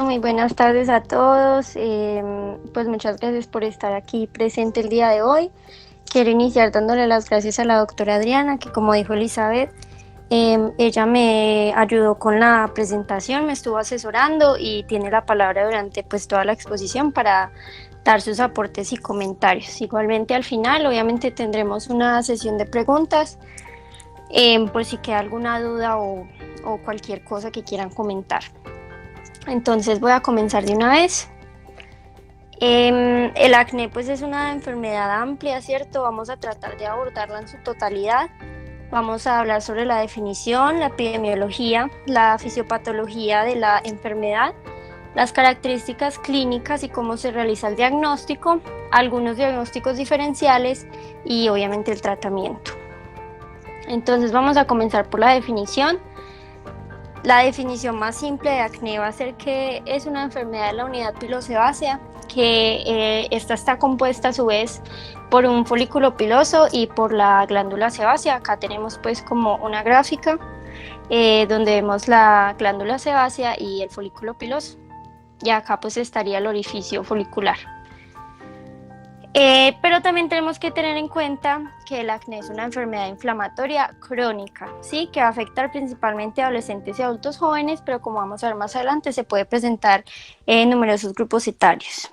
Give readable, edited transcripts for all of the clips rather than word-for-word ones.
Muy buenas tardes a todos. Pues muchas gracias por estar aquí presente el día de hoy. Quiero iniciar dándole las gracias a la doctora Adriana, que como dijo Elizabeth, ella me ayudó con la presentación, me estuvo asesorando y tiene la palabra durante pues toda la exposición para dar sus aportes y comentarios. Igualmente al final, obviamente tendremos una sesión de preguntas por si queda alguna duda o cualquier cosa que quieran comentar. Entonces voy a comenzar de una vez. El acné pues es una enfermedad amplia, ¿cierto? Vamos a tratar de abordarla en su totalidad. Vamos a hablar sobre la definición, la epidemiología, la fisiopatología de la enfermedad, las características clínicas y cómo se realiza el diagnóstico, algunos diagnósticos diferenciales y obviamente el tratamiento. Entonces vamos a comenzar por la definición. La definición más simple de acné va a ser que es una enfermedad de la unidad pilosebácea, que esta está compuesta a su vez por un folículo piloso y por la glándula sebácea. Acá tenemos pues como una gráfica donde vemos la glándula sebácea y el folículo piloso. Y acá pues estaría el orificio folicular. Pero también tenemos que tener en cuenta que el acné es una enfermedad inflamatoria crónica, ¿sí? Que va a afectar principalmente a adolescentes y adultos jóvenes, pero como vamos a ver más adelante, se puede presentar en numerosos grupos etarios.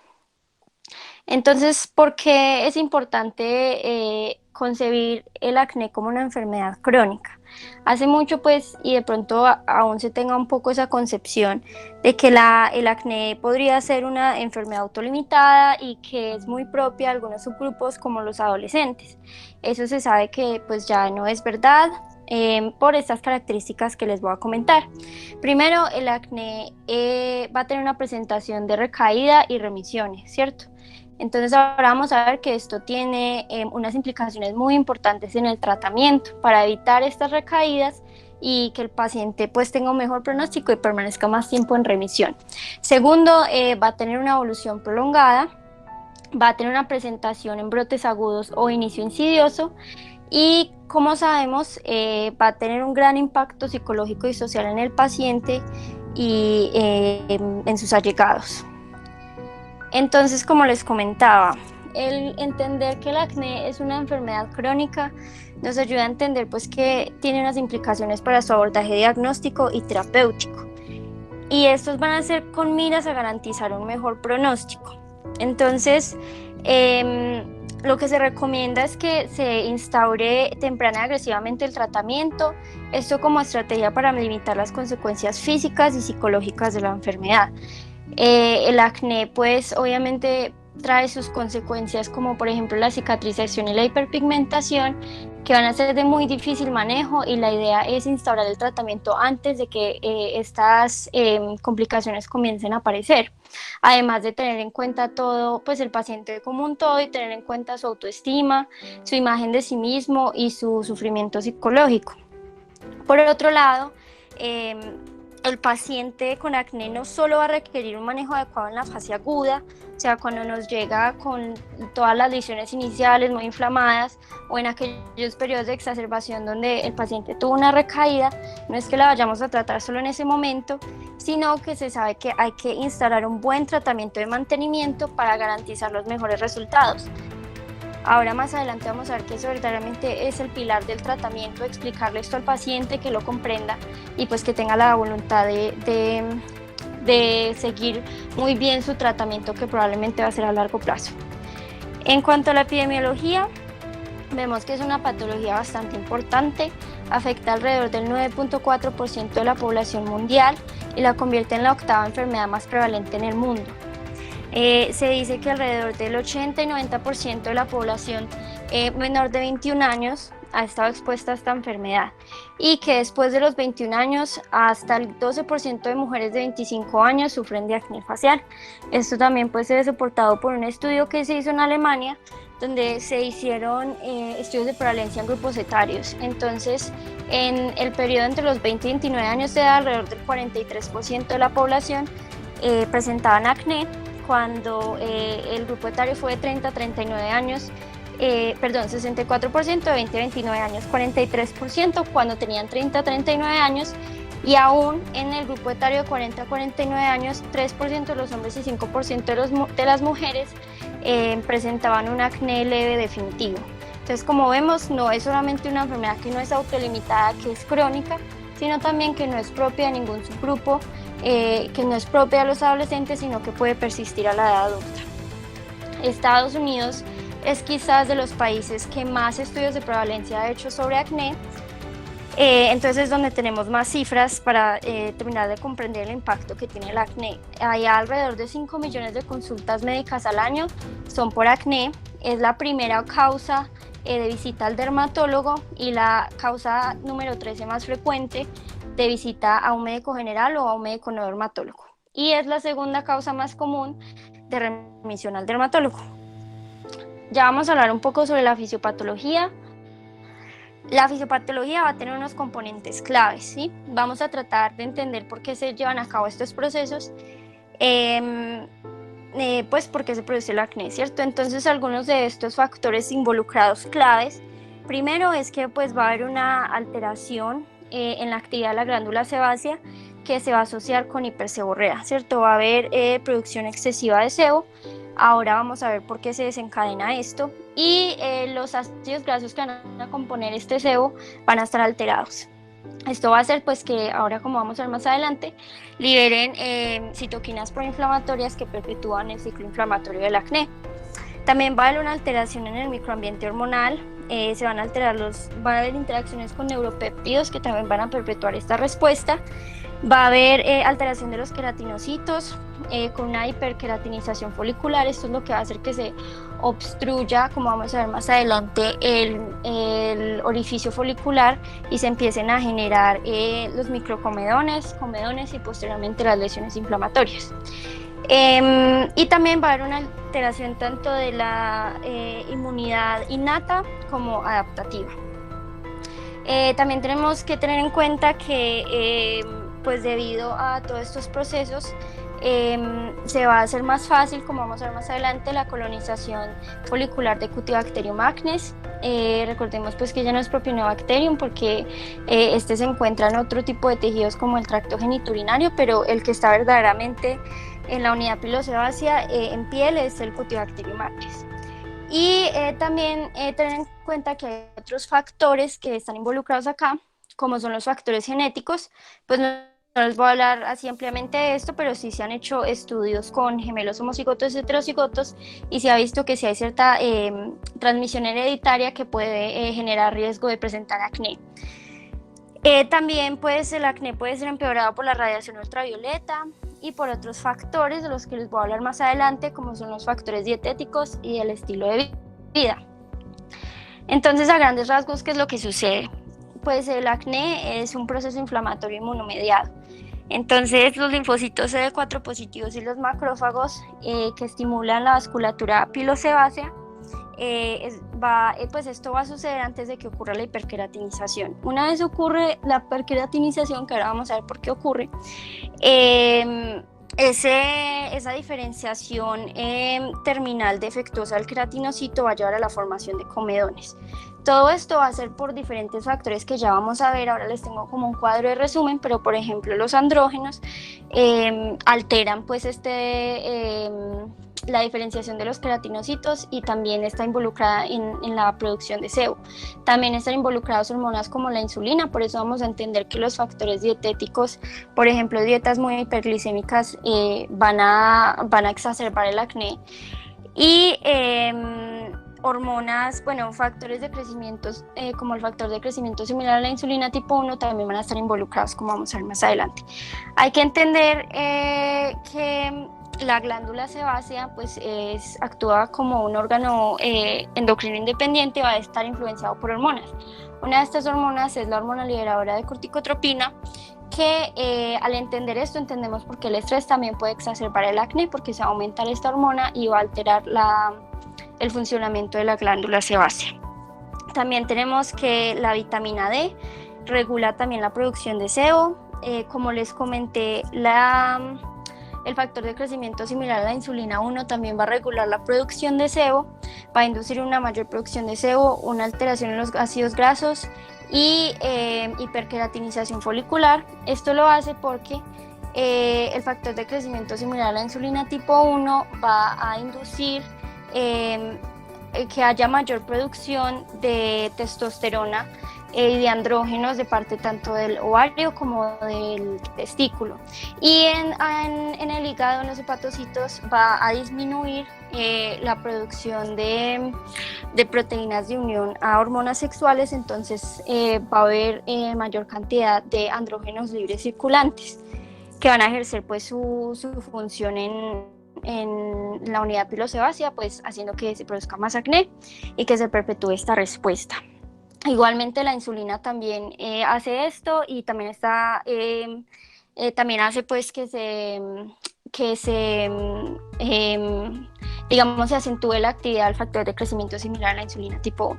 Entonces, ¿por qué es importante concebir el acné como una enfermedad crónica? Hace mucho, pues, y de pronto aún se tenga un poco esa concepción de que el acné podría ser una enfermedad autolimitada y que es muy propia de algunos subgrupos como los adolescentes. Eso se sabe que pues ya no es verdad. Por estas características que les voy a comentar. Primero, el acné va a tener una presentación de recaída y remisiones, ¿cierto? Entonces ahora vamos a ver que esto tiene unas implicaciones muy importantes en el tratamiento para evitar estas recaídas y que el paciente pues tenga un mejor pronóstico y permanezca más tiempo en remisión. Segundo, va a tener una evolución prolongada, va a tener una presentación en brotes agudos o inicio insidioso y como sabemos va a tener un gran impacto psicológico y social en el paciente y en sus allegados. Entonces, como les comentaba, el entender que el acné es una enfermedad crónica nos ayuda a entender pues, que tiene unas implicaciones para su abordaje diagnóstico y terapéutico. Y estos van a ser con miras a garantizar un mejor pronóstico. Entonces, lo que se recomienda es que se instaure temprana y agresivamente el tratamiento, esto como estrategia para limitar las consecuencias físicas y psicológicas de la enfermedad. El acné pues obviamente trae sus consecuencias como por ejemplo la cicatrización y la hiperpigmentación que van a ser de muy difícil manejo y la idea es instaurar el tratamiento antes de que estas complicaciones comiencen a aparecer. Además de tener en cuenta todo, pues el paciente como un todo y tener en cuenta su autoestima, su imagen de sí mismo y su sufrimiento psicológico. Por el otro lado, el paciente con acné no solo va a requerir un manejo adecuado en la fase aguda, o sea, cuando nos llega con todas las lesiones iniciales muy inflamadas o en aquellos periodos de exacerbación donde el paciente tuvo una recaída, no es que la vayamos a tratar solo en ese momento, sino que se sabe que hay que instalar un buen tratamiento de mantenimiento para garantizar los mejores resultados. Ahora más adelante vamos a ver que eso verdaderamente es el pilar del tratamiento, explicarle esto al paciente, que lo comprenda y pues que tenga la voluntad de seguir muy bien su tratamiento que probablemente va a ser a largo plazo. En cuanto a la epidemiología, vemos que es una patología bastante importante, afecta alrededor del 9.4% de la población mundial y la convierte en la octava enfermedad más prevalente en el mundo. Se dice que alrededor del 80 y 90% de la población menor de 21 años ha estado expuesta a esta enfermedad y que después de los 21 años hasta el 12% de mujeres de 25 años sufren de acné facial. Esto también puede ser soportado por un estudio que se hizo en Alemania donde se hicieron estudios de prevalencia en grupos etarios. Entonces, en el periodo entre los 20 y 29 años de edad, alrededor del 43% de la población presentaban acné, cuando el grupo etario fue de 30 a 39 años, 64% de 20 a 29 años, 43% cuando tenían 30 a 39 años Y aún en el grupo etario de 40 a 49 años, 3% de los hombres y 5% de las mujeres presentaban un acné leve definitivo. Entonces, como vemos, no es solamente una enfermedad que no es autolimitada, que es crónica, sino también que no es propia de ningún subgrupo, que no es propia de los adolescentes, sino que puede persistir a la edad adulta. Estados Unidos es quizás de los países que más estudios de prevalencia ha hecho sobre acné, entonces es donde tenemos más cifras para terminar de comprender el impacto que tiene el acné. Hay alrededor de 5 millones de consultas médicas al año, son por acné, es la primera causa de visita al dermatólogo y la causa número 13 más frecuente de visita a un médico general o a un médico no dermatólogo. Y es la segunda causa más común de remisión al dermatólogo. Ya vamos a hablar un poco sobre la fisiopatología. La fisiopatología va a tener unos componentes claves, ¿sí? Vamos a tratar de entender por qué se llevan a cabo estos procesos, pues por qué se produce el acné, ¿cierto? Entonces, algunos de estos factores involucrados claves, primero es que pues va a haber una alteración en la actividad de la glándula sebácea que se va a asociar con hiperseborrea, ¿cierto? Va a haber producción excesiva de sebo. Ahora vamos a ver por qué se desencadena esto y los ácidos grasos que van a componer este sebo van a estar alterados. Esto va a hacer pues que ahora, como vamos a ver más adelante, liberen citoquinas proinflamatorias que perpetúan el ciclo inflamatorio del acné. También va a haber una alteración en el microambiente hormonal, va a haber interacciones con neuropéptidos que también van a perpetuar esta respuesta. Va a haber alteración de los queratinocitos con una hiperqueratinización folicular. Esto es lo que va a hacer que se obstruya, como vamos a ver más adelante, el orificio folicular y se empiecen a generar los microcomedones, comedones y posteriormente las lesiones inflamatorias. Y también va a haber una alteración tanto de la inmunidad innata como adaptativa. También tenemos que tener en cuenta que pues debido a todos estos procesos se va a hacer más fácil, como vamos a ver más adelante, la colonización folicular de Cutibacterium acnes. Recordemos pues que ya no es Propionibacterium porque este se encuentra en otro tipo de tejidos como el tracto genitourinario, pero el que está verdaderamente en la unidad pilosebácea en piel es el Cutibacterium acnes. Y también tener en cuenta que hay otros factores que están involucrados acá, como son los factores genéticos. Pues no les voy a hablar así ampliamente de esto, pero sí se han hecho estudios con gemelos homocigotos y heterocigotos y se ha visto que sí hay cierta transmisión hereditaria que puede generar riesgo de presentar acné. También pues el acné puede ser empeorado por la radiación ultravioleta y por otros factores de los que les voy a hablar más adelante, como son los factores dietéticos y el estilo de vida. Entonces, a grandes rasgos, ¿qué es lo que sucede? Pues el acné es un proceso inflamatorio inmunomediado. Entonces, los linfocitos CD4 positivos y los macrófagos que estimulan la vasculatura pilosebácea, pues esto va a suceder antes de que ocurra la hiperqueratinización. Una vez ocurre la hiperqueratinización, que ahora vamos a ver por qué ocurre, esa diferenciación terminal defectuosa del queratinocito va a llevar a la formación de comedones. Todo esto va a ser por diferentes factores que ya vamos a ver. Ahora les tengo como un cuadro de resumen, pero por ejemplo los andrógenos alteran pues la diferenciación de los queratinocitos y también está involucrada en la producción de sebo. También están involucradas hormonas como la insulina, por eso vamos a entender que los factores dietéticos, por ejemplo dietas muy hiperglicémicas, van a exacerbar el acné. Y hormonas, factores de crecimiento como el factor de crecimiento similar a la insulina tipo 1 también van a estar involucrados, como vamos a ver más adelante. Hay que entender que la glándula sebácea pues actúa como un órgano endocrino independiente, va a estar influenciado por hormonas. Una de estas hormonas es la hormona liberadora de corticotropina, que al entender esto entendemos por qué el estrés también puede exacerbar el acné, porque se va a aumentar esta hormona y va a alterar el funcionamiento de la glándula sebácea. También tenemos que la vitamina D regula también la producción de sebo. Como les comenté, El factor de crecimiento similar a la insulina 1 también va a regular la producción de sebo, va a inducir una mayor producción de sebo, una alteración en los ácidos grasos y hiperqueratinización folicular. Esto lo hace porque el factor de crecimiento similar a la insulina tipo 1 va a inducir que haya mayor producción de testosterona y de andrógenos de parte tanto del ovario como del testículo. Y en el hígado, en los hepatocitos, va a disminuir la producción de proteínas de unión a hormonas sexuales, entonces va a haber mayor cantidad de andrógenos libres circulantes que van a ejercer pues su función en la unidad pilosebácea, pues haciendo que se produzca más acné y que se perpetúe esta respuesta. Igualmente la insulina también hace esto y también también hace pues que se digamos se acentúe la actividad del factor de crecimiento similar a la insulina tipo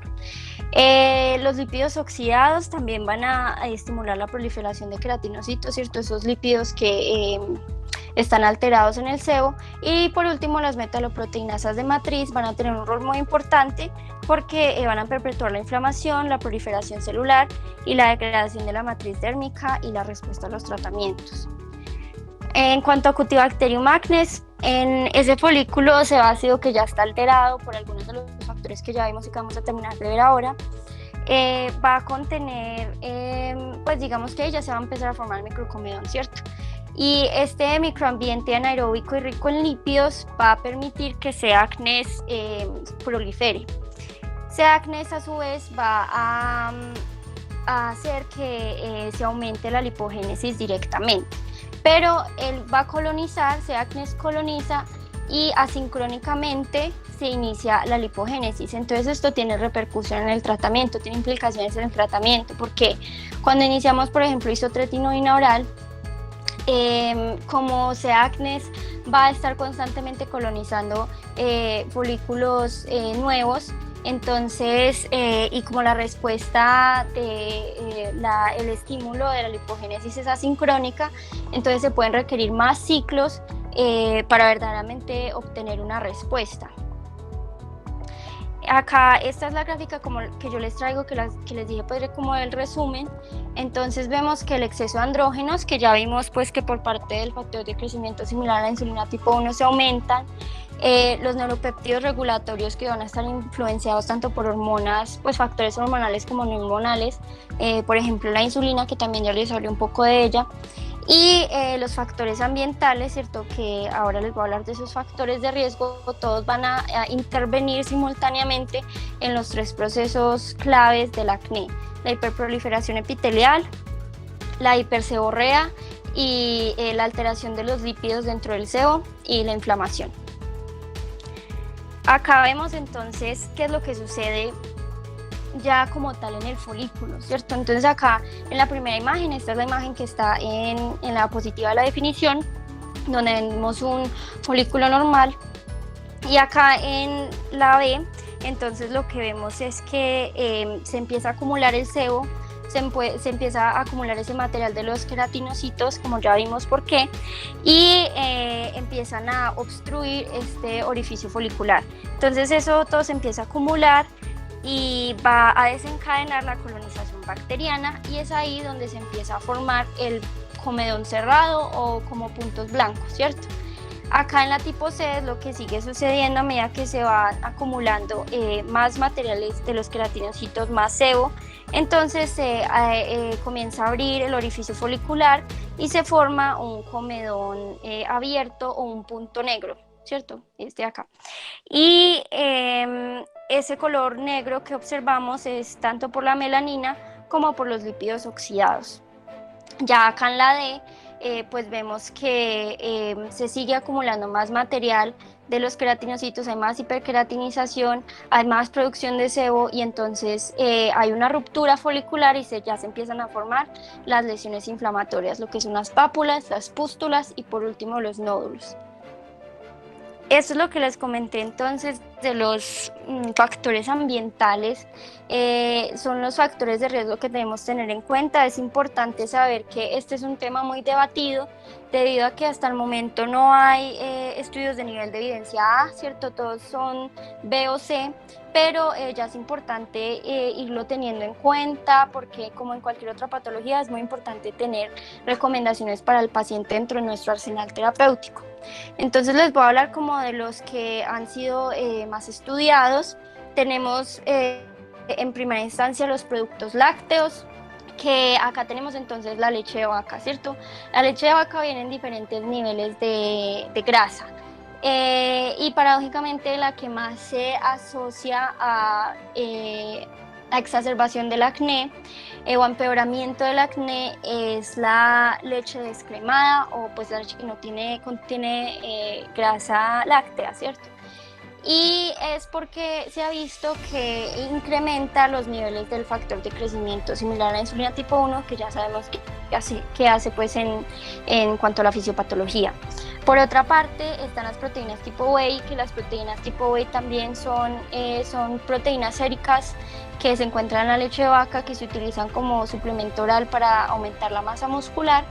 1. Los lípidos oxidados también van a estimular la proliferación de queratinocitos, ¿cierto? Esos lípidos que están alterados en el sebo. Y por último, las metaloproteinasas de matriz van a tener un rol muy importante porque van a perpetuar la inflamación, la proliferación celular y la degradación de la matriz dérmica y la respuesta a los tratamientos. En cuanto a Cutibacterium acnes, en ese folículo sebáceo que ya está alterado por algunos de los factores que ya vimos y que vamos a terminar de ver ahora, va a contener, pues digamos que ya se va a empezar a formar el microcomedón, ¿cierto? Y este microambiente anaeróbico y rico en lípidos va a permitir que C-acnes prolifere. C-acnes a su vez va a hacer que se aumente la lipogénesis directamente, pero él va a colonizar, C-acnes coloniza y asincrónicamente se inicia la lipogénesis. Entonces esto tiene repercusión en el tratamiento, tiene implicaciones en el tratamiento, porque cuando iniciamos, por ejemplo, isotretinoína oral, como C-acnes va a estar constantemente colonizando folículos nuevos, entonces, y como la respuesta de el estímulo de la lipogénesis es asincrónica, entonces se pueden requerir más ciclos para verdaderamente obtener una respuesta. Acá esta es la gráfica como que yo les traigo, que les dije pues como el resumen. Entonces vemos que el exceso de andrógenos, que ya vimos pues que por parte del factor de crecimiento similar a la insulina tipo 1 se aumentan, los neuropéptidos regulatorios que van a estar influenciados tanto por hormonas, pues factores hormonales como no hormonales, por ejemplo la insulina, que también ya les hablé un poco de ella, y los factores ambientales, ¿cierto? Que ahora les voy a hablar de esos factores de riesgo. Todos van a intervenir simultáneamente en los tres procesos claves del acné: la hiperproliferación epitelial, la hiperseborrea y la alteración de los lípidos dentro del sebo y la inflamación. Acá vemos entonces qué es lo que sucede ya como tal en el folículo, ¿cierto? Entonces acá en la primera imagen, esta es la imagen que está en la diapositiva de la definición, donde vemos un folículo normal, y acá en la B, entonces lo que vemos es que se empieza a acumular el sebo, se empieza a acumular ese material de los queratinocitos, como ya vimos por qué, y empiezan a obstruir este orificio folicular. Entonces eso todo se empieza a acumular y va a desencadenar la colonización bacteriana, y es ahí donde se empieza a formar el comedón cerrado o como puntos blancos, ¿cierto? Acá en la tipo C es lo que sigue sucediendo a medida que se van acumulando más materiales de los queratinocitos, más sebo. Entonces se comienza a abrir el orificio folicular y se forma un comedón abierto o un punto negro, ¿cierto? Este de acá. Y ese color negro que observamos es tanto por la melanina como por los lípidos oxidados. Ya acá en la D, pues vemos que se sigue acumulando más material de los queratinocitos, hay más hiperqueratinización, hay más producción de sebo, y entonces hay una ruptura folicular y ya se empiezan a formar las lesiones inflamatorias, lo que son las pápulas, las pústulas y por último los nódulos. Eso es lo que les comenté entonces de los factores ambientales. Son los factores de riesgo que debemos tener en cuenta. Es importante saber que este es un tema muy debatido debido a que hasta el momento no hay estudios de nivel de evidencia A, ¿cierto? Todos son B o C, pero ya es importante irlo teniendo en cuenta porque como en cualquier otra patología es muy importante tener recomendaciones para el paciente dentro de nuestro arsenal terapéutico. Entonces les voy a hablar como de los que han sido más estudiados. Tenemos en primera instancia los productos lácteos, que acá tenemos entonces la leche de vaca, ¿cierto? La leche de vaca viene en diferentes niveles de grasa. Y paradójicamente la que más se asocia a exacerbación del acné o empeoramiento del acné es la leche descremada o pues la leche que no contiene grasa láctea, ¿cierto? Y es porque se ha visto que incrementa los niveles del factor de crecimiento similar a la insulina tipo 1, que ya sabemos que hace pues en cuanto a la fisiopatología. Por otra parte están las proteínas tipo whey, que las proteínas tipo whey también son proteínas séricas que se encuentran en la leche de vaca, que se utilizan como suplemento oral para aumentar la masa muscular,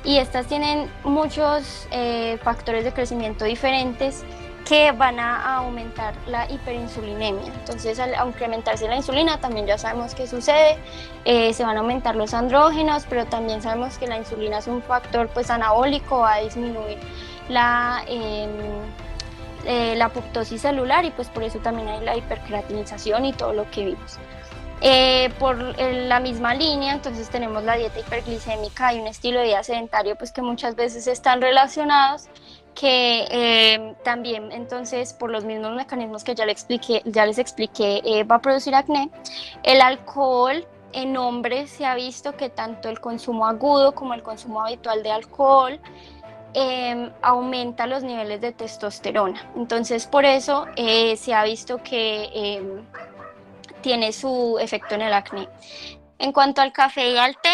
y estas tienen muchos factores de crecimiento diferentes que van a aumentar la hiperinsulinemia. Entonces, al incrementarse la insulina, también ya sabemos qué sucede, se van a aumentar los andrógenos, pero también sabemos que la insulina es un factor pues anabólico, va a disminuir la apoptosis celular y pues por eso también hay la hipercreatinización y todo lo que vimos. Por la misma línea, entonces tenemos la dieta hiperglicémica y un estilo de vida sedentario pues que muchas veces están relacionados, que también entonces por los mismos mecanismos que ya les expliqué va a producir acné. El alcohol en hombres se ha visto que tanto el consumo agudo como el consumo habitual de alcohol aumenta los niveles de testosterona. Entonces por eso se ha visto que tiene su efecto en el acné. En cuanto al café y al té,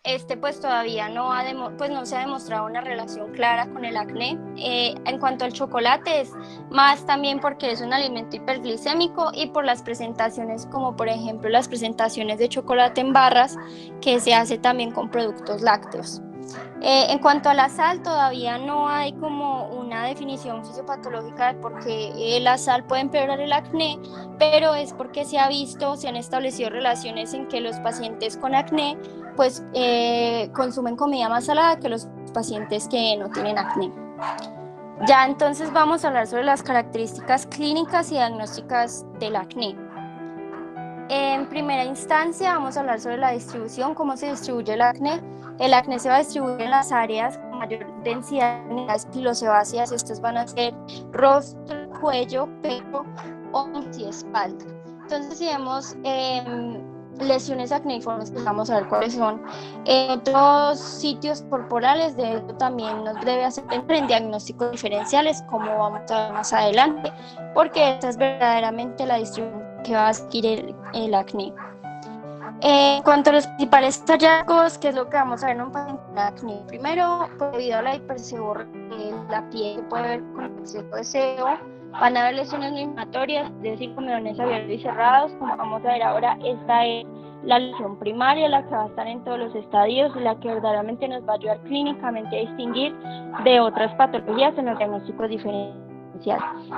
este pues todavía no se ha demostrado una relación clara con el acné. En cuanto al chocolate es más también porque es un alimento hiperglicémico y por las presentaciones, como por ejemplo las presentaciones de chocolate en barras que se hace también con productos lácteos. En cuanto a la sal, todavía no hay como una definición fisiopatológica de por qué la sal puede empeorar el acné, pero es porque se han establecido relaciones en que los pacientes con acné pues consumen comida más salada que los pacientes que no tienen acné. Ya entonces vamos a hablar sobre las características clínicas y diagnósticas del acné. En primera instancia vamos a hablar sobre la distribución, cómo se distribuye el acné. El acné se va a distribuir en las áreas con mayor densidad de unidades pilosebáceas. Estas van a ser rostro, cuello, pecho, hombros y espalda. Entonces, si vemos lesiones acneiformes, que vamos a ver cuáles son. Otros sitios corporales, de esto también nos debe hacer en diagnósticos diferenciales, como vamos a ver más adelante, porque esta es verdaderamente la distribución que va a adquirir el acné. En cuanto a los principales hallazgos, que es lo que vamos a ver en un paciente con acné, primero, debido a la hipersebo, la piel puede ver con exceso de sebo, van a haber lesiones no inflamatorias, es decir, comedones abiertos y cerrados, como vamos a ver ahora. Esta es la lesión primaria, la que va a estar en todos los estadios y la que verdaderamente nos va a ayudar clínicamente a distinguir de otras patologías en los diagnósticos diferenciales.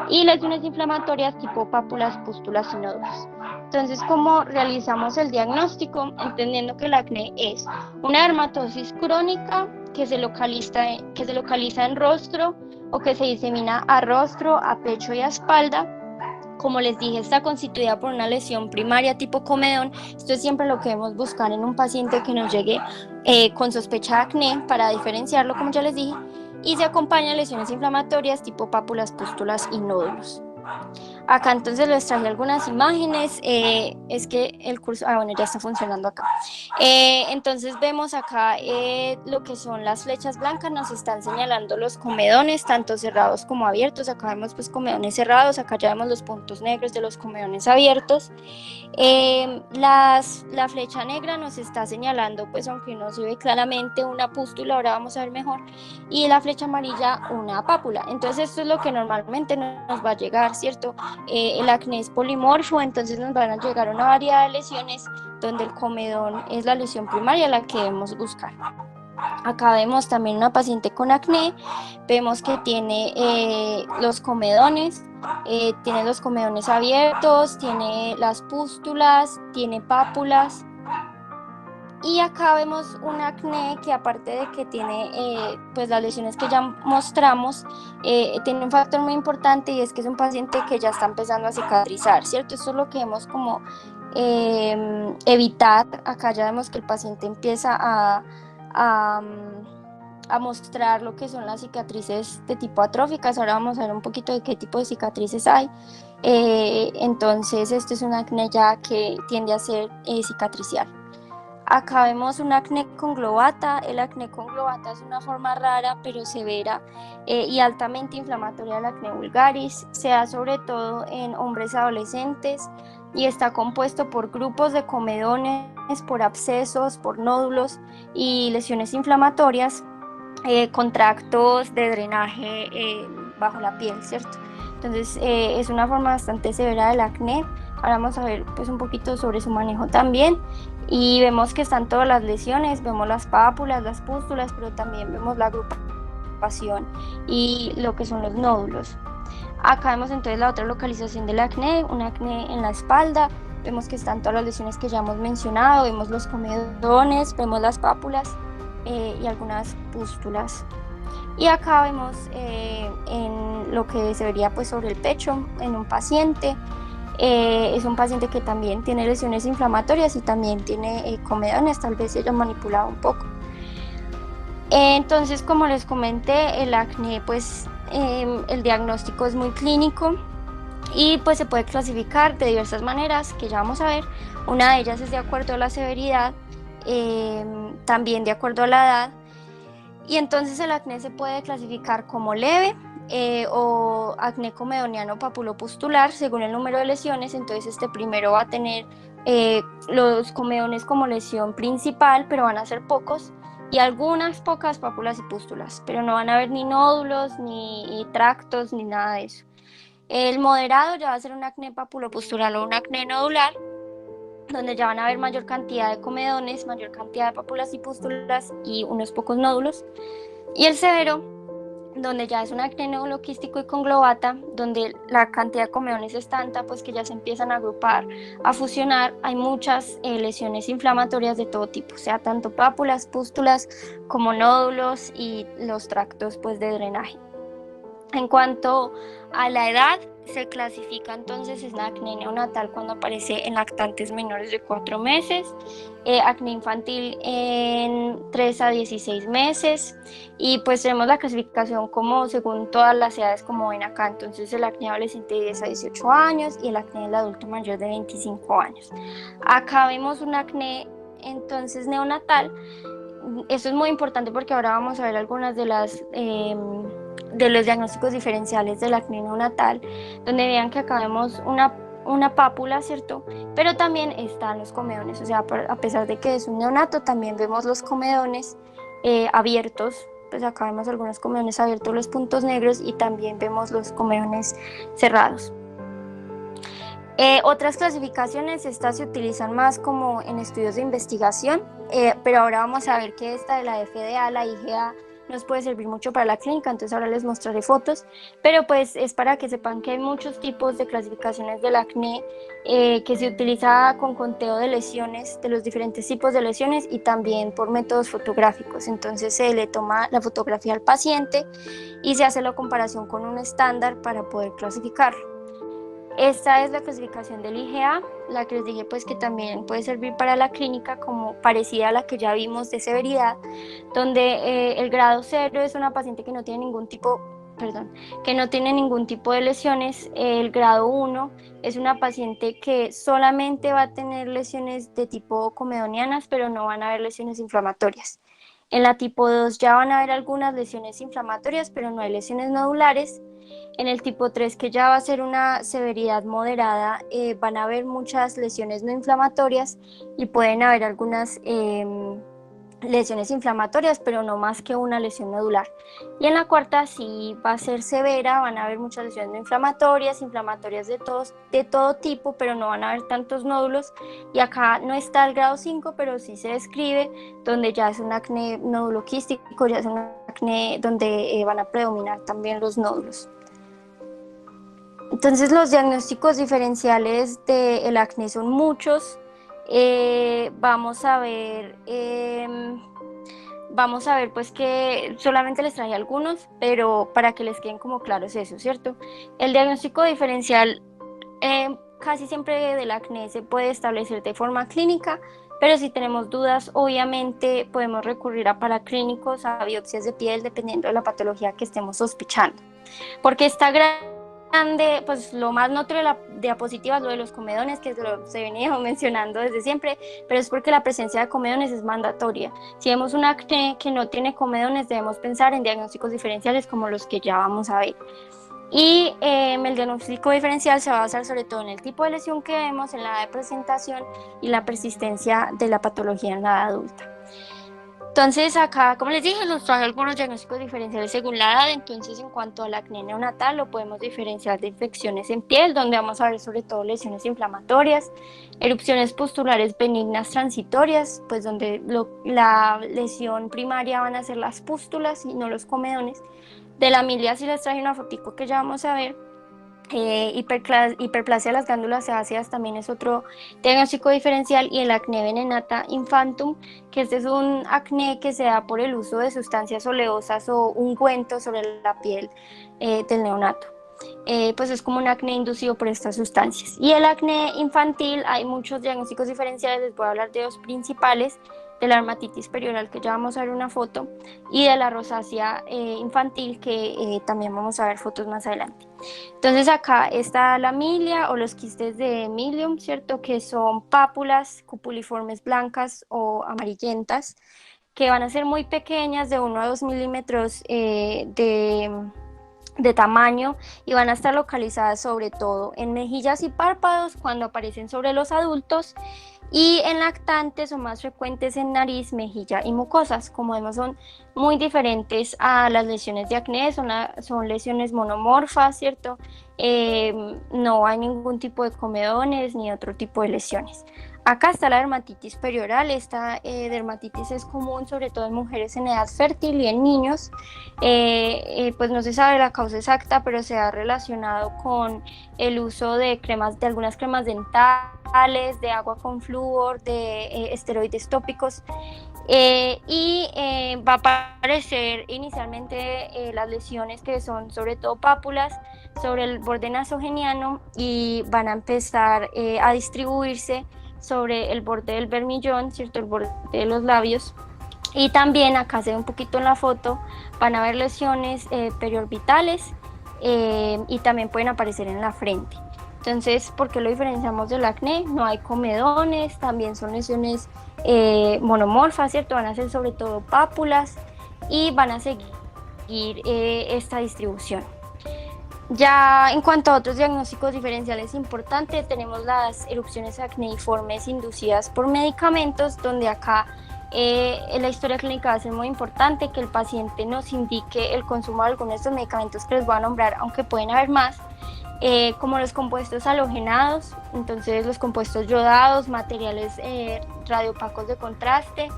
Y lesiones inflamatorias tipo pápulas, pústulas y nódulos. Entonces, ¿cómo realizamos el diagnóstico? Entendiendo que el acné es una dermatosis crónica que se localiza en rostro o que se disemina a rostro, a pecho y a espalda. Como les dije, está constituida por una lesión primaria tipo comedón. Esto es siempre lo que debemos buscar en un paciente que nos llegue con sospecha de acné para diferenciarlo, como ya les dije, y se acompaña de lesiones inflamatorias tipo pápulas, pústulas y nódulos. Acá entonces les traje algunas imágenes, es que el curso, bueno, ya está funcionando acá. Entonces vemos acá lo que son las flechas blancas, nos están señalando los comedones, tanto cerrados como abiertos. Acá vemos pues comedones cerrados, acá ya vemos los puntos negros de los comedones abiertos. La flecha negra nos está señalando, pues aunque no se ve claramente, una pústula, ahora vamos a ver mejor, y la flecha amarilla una pápula. Entonces esto es lo que normalmente nos va a llegar, ¿cierto? El acné es polimorfo, entonces nos van a llegar una variedad de lesiones donde el comedón es la lesión primaria la que debemos buscar. Acá vemos también una paciente con acné, vemos que tiene tiene los comedones abiertos, tiene las pústulas, tiene pápulas. Y acá vemos un acné que aparte de que tiene pues las lesiones que ya mostramos, tiene un factor muy importante y es que es un paciente que ya está empezando a cicatrizar, ¿cierto? Esto es lo que vemos como evitar. Acá ya vemos que el paciente empieza a, a mostrar lo que son las cicatrices de tipo atróficas. Ahora vamos a ver un poquito de qué tipo de cicatrices hay. Entonces este es un acné ya que tiende a ser cicatricial. Acá vemos un acné conglobata. El acné conglobata es una forma rara pero severa y altamente inflamatoria del acné vulgaris. Se da sobre todo en hombres adolescentes y está compuesto por grupos de comedones, por abscesos, por nódulos y lesiones inflamatorias con tractos de drenaje bajo la piel, ¿cierto? Entonces es una forma bastante severa del acné. Ahora vamos a ver pues un poquito sobre su manejo también. Y vemos que están todas las lesiones, vemos las pápulas, las pústulas, pero también vemos la agrupación y lo que son los nódulos. Acá vemos entonces la otra localización del acné, un acné en la espalda. Vemos que están todas las lesiones que ya hemos mencionado, vemos los comedones, vemos las pápulas y algunas pústulas. Y acá vemos en lo que se vería pues sobre el pecho en un paciente. Es un paciente que también tiene lesiones inflamatorias y también tiene comedones, tal vez se haya manipulado un poco. Entonces, como les comenté, el acné, pues el diagnóstico es muy clínico y pues se puede clasificar de diversas maneras, que ya vamos a ver. Una de ellas es de acuerdo a la severidad, también de acuerdo a la edad. Y entonces el acné se puede clasificar como leve o acné comedoniano papulopustular según el número de lesiones. Entonces este primero va a tener los comedones como lesión principal, pero van a ser pocos, y algunas pocas pápulas y pústulas, pero no van a haber ni nódulos, ni tractos, ni nada de eso. El moderado ya va a ser un acné papulopustular o un acné nodular, donde ya van a haber mayor cantidad de comedones, mayor cantidad de pápulas y pústulas y unos pocos nódulos. Y el severo, donde ya es un acné nódulo quístico y conglobata, donde la cantidad de comedones es tanta, pues que ya se empiezan a agrupar, a fusionar. Hay muchas lesiones inflamatorias de todo tipo, o sea, tanto pápulas, pústulas, como nódulos y los tractos pues de drenaje. En cuanto a la edad, se clasifica entonces en acné neonatal cuando aparece en lactantes menores de 4 meses, acné infantil en 3 a 16 meses, y pues tenemos la clasificación como según todas las edades como ven acá. Entonces el acné adolescente de 10 a 18 años y el acné del adulto mayor de 25 años. Acá vemos un acné entonces neonatal. Esto es muy importante porque ahora vamos a ver algunas de de los diagnósticos diferenciales del acné neonatal, donde vean que acá vemos una pápula, ¿cierto? Pero también están los comedones, o sea, a pesar de que es un neonato, también vemos los comedones abiertos. Pues acá vemos algunos comedones abiertos, los puntos negros, y también vemos los comedones cerrados. Otras clasificaciones, estas se utilizan más como en estudios de investigación, pero ahora vamos a ver que esta de la FDA, la IGA, nos puede servir mucho para la clínica. Entonces ahora les mostraré fotos, pero pues es para que sepan que hay muchos tipos de clasificaciones del acné, que se utiliza con conteo de lesiones, de los diferentes tipos de lesiones, y también por métodos fotográficos. Entonces se le toma la fotografía al paciente y se hace la comparación con un estándar para poder clasificarlo. Esta es la clasificación del IGA, la que les dije pues que también puede servir para la clínica, como parecida a la que ya vimos de severidad, donde el grado 0 es una paciente que no tiene ningún tipo, que no tiene ningún tipo de lesiones. El grado 1 es una paciente que solamente va a tener lesiones de tipo comedonianas, pero no van a haber lesiones inflamatorias. En la tipo 2 ya van a haber algunas lesiones inflamatorias, pero no hay lesiones nodulares. En el tipo 3, que ya va a ser una severidad moderada, van a haber muchas lesiones no inflamatorias y pueden haber algunas lesiones inflamatorias, pero no más que una lesión nodular. Y en la cuarta sí va a ser severa, van a haber muchas lesiones no inflamatorias, inflamatorias de todo tipo, pero no van a haber tantos nódulos. Y acá no está el grado 5, pero sí se describe, donde ya es un acné nódulo quístico, ya es un acné donde van a predominar también los nódulos. Entonces los diagnósticos diferenciales del acné son muchos. Vamos a ver, pues que solamente les traje algunos, pero para que les queden como claros eso, ¿cierto? El diagnóstico diferencial casi siempre del acné se puede establecer de forma clínica, pero si tenemos dudas, obviamente podemos recurrir a paraclínicos, a biopsias de piel, dependiendo de la patología que estemos sospechando. Porque está grande, pues lo más notorio de la diapositiva es lo de los comedones, que se venía mencionando desde siempre, pero es porque la presencia de comedones es mandatoria. Si vemos un acné que no tiene comedones, debemos pensar en diagnósticos diferenciales como los que ya vamos a ver. Y el diagnóstico diferencial se va a basar sobre todo en el tipo de lesión que vemos, en la edad de presentación y la persistencia de la patología en la edad adulta. Entonces acá, como les dije, nos traje algunos diagnósticos diferenciales según la edad. Entonces, en cuanto al acné neonatal, lo podemos diferenciar de infecciones en piel, donde vamos a ver sobre todo lesiones inflamatorias, erupciones pustulares benignas transitorias, pues donde la lesión primaria van a ser las pústulas y no los comedones. De la milia sí les traje una fotico que ya vamos a ver. Hiperplasia de las glándulas sebáceas también es otro diagnóstico diferencial, y el acné venerata infantum, que este es un acné que se da por el uso de sustancias oleosas o ungüentos sobre la piel del neonato. Pues es como un acné inducido por estas sustancias. Y el acné infantil, hay muchos diagnósticos diferenciales, les voy a hablar de dos principales: de la dermatitis perioral, que ya vamos a ver una foto, y de la rosácea infantil, que también vamos a ver fotos más adelante. Entonces acá está la milia o los quistes de milium, ¿cierto? Que son pápulas cupuliformes blancas o amarillentas, que van a ser muy pequeñas, de 1 a 2 milímetros de tamaño, y van a estar localizadas sobre todo en mejillas y párpados cuando aparecen sobre los adultos, y en lactantes son más frecuentes en nariz, mejilla y mucosas. Como vemos, son muy diferentes a las lesiones de acné, son lesiones monomorfas, ¿cierto? No hay ningún tipo de comedones ni otro tipo de lesiones. Acá está la dermatitis perioral. Esta dermatitis es común sobre todo en mujeres en edad fértil y en niños. Pues no se sabe la causa exacta, pero se ha relacionado con el uso de algunas cremas dentales, de agua con flúor, de esteroides tópicos. Va a aparecer inicialmente las lesiones, que son sobre todo pápulas sobre el borde nasogeniano, y van a empezar a distribuirse sobre el borde del bermillón, ¿cierto? El borde de los labios. Y también acá se ve un poquito en la foto, van a haber lesiones periorbitales, y también pueden aparecer en la frente. Entonces, ¿por qué lo diferenciamos del acné? No hay comedones, también son lesiones monomorfas, ¿cierto? Van a ser sobre todo pápulas y van a seguir esta distribución. Ya en cuanto a otros diagnósticos diferenciales importantes, tenemos las erupciones acneiformes inducidas por medicamentos, donde acá en la historia clínica va a ser muy importante que el paciente nos indique el consumo de algunos de estos medicamentos que les voy a nombrar, aunque pueden haber más, como los compuestos halogenados, entonces los compuestos yodados, materiales radiopacos de contraste,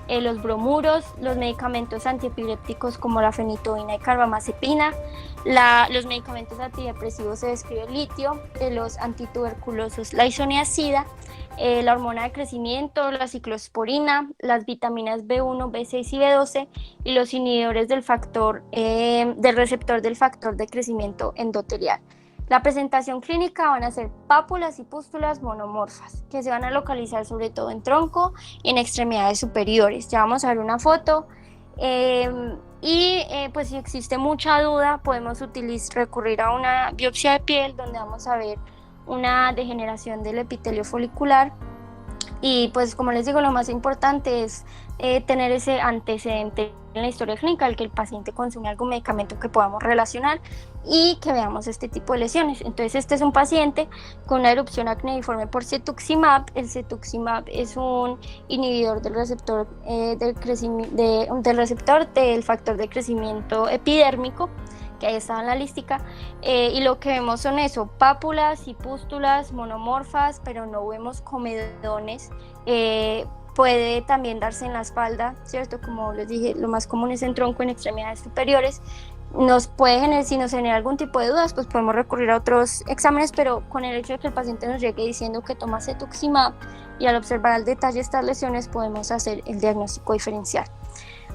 los bromuros, los medicamentos antiepilépticos como la fenitoína y carbamazepina, los medicamentos antidepresivos se describe el litio, los antituberculosos la isoniazida, la hormona de crecimiento, la ciclosporina, las vitaminas B1, B6 y B12, y los inhibidores del receptor del factor de crecimiento endotelial. La presentación clínica van a ser pápulas y pústulas monomorfas, que se van a localizar sobre todo en tronco y en extremidades superiores. Ya vamos a ver una foto. Pues si existe mucha duda, podemos recurrir a una biopsia de piel, donde vamos a ver una degeneración del epitelio folicular. Y pues como les digo, lo más importante es tener ese antecedente en la historia clínica el que el paciente consume algún medicamento que podamos relacionar y que veamos este tipo de lesiones. Entonces este es un paciente con una erupción acneiforme por cetuximab. El cetuximab es un inhibidor del receptor, del receptor del factor de crecimiento epidérmico, que ahí está en la lística, y lo que vemos son eso, pápulas y pústulas monomorfas, pero no vemos comedones. Puede también darse en la espalda, ¿cierto? Como les dije, lo más común es en tronco, en extremidades superiores. Nos puede generar, si nos genera algún tipo de dudas, pues podemos recurrir a otros exámenes, pero con el hecho de que el paciente nos llegue diciendo que toma cetuximab y al observar al detalle estas lesiones podemos hacer el diagnóstico diferencial.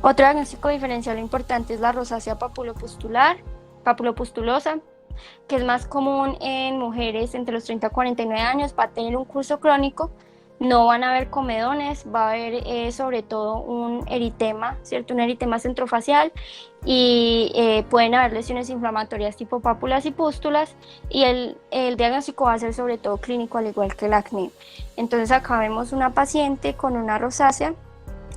Otro diagnóstico diferencial importante es la rosácea papulopustulosa, que es más común en mujeres entre los 30 a 49 años, va a tener un curso crónico. No van a haber comedones, va a haber sobre todo un eritema, ¿cierto? Un eritema centrofacial y pueden haber lesiones inflamatorias tipo pápulas y pústulas y el diagnóstico va a ser sobre todo clínico al igual que el acné. Entonces acá vemos una paciente con una rosácea,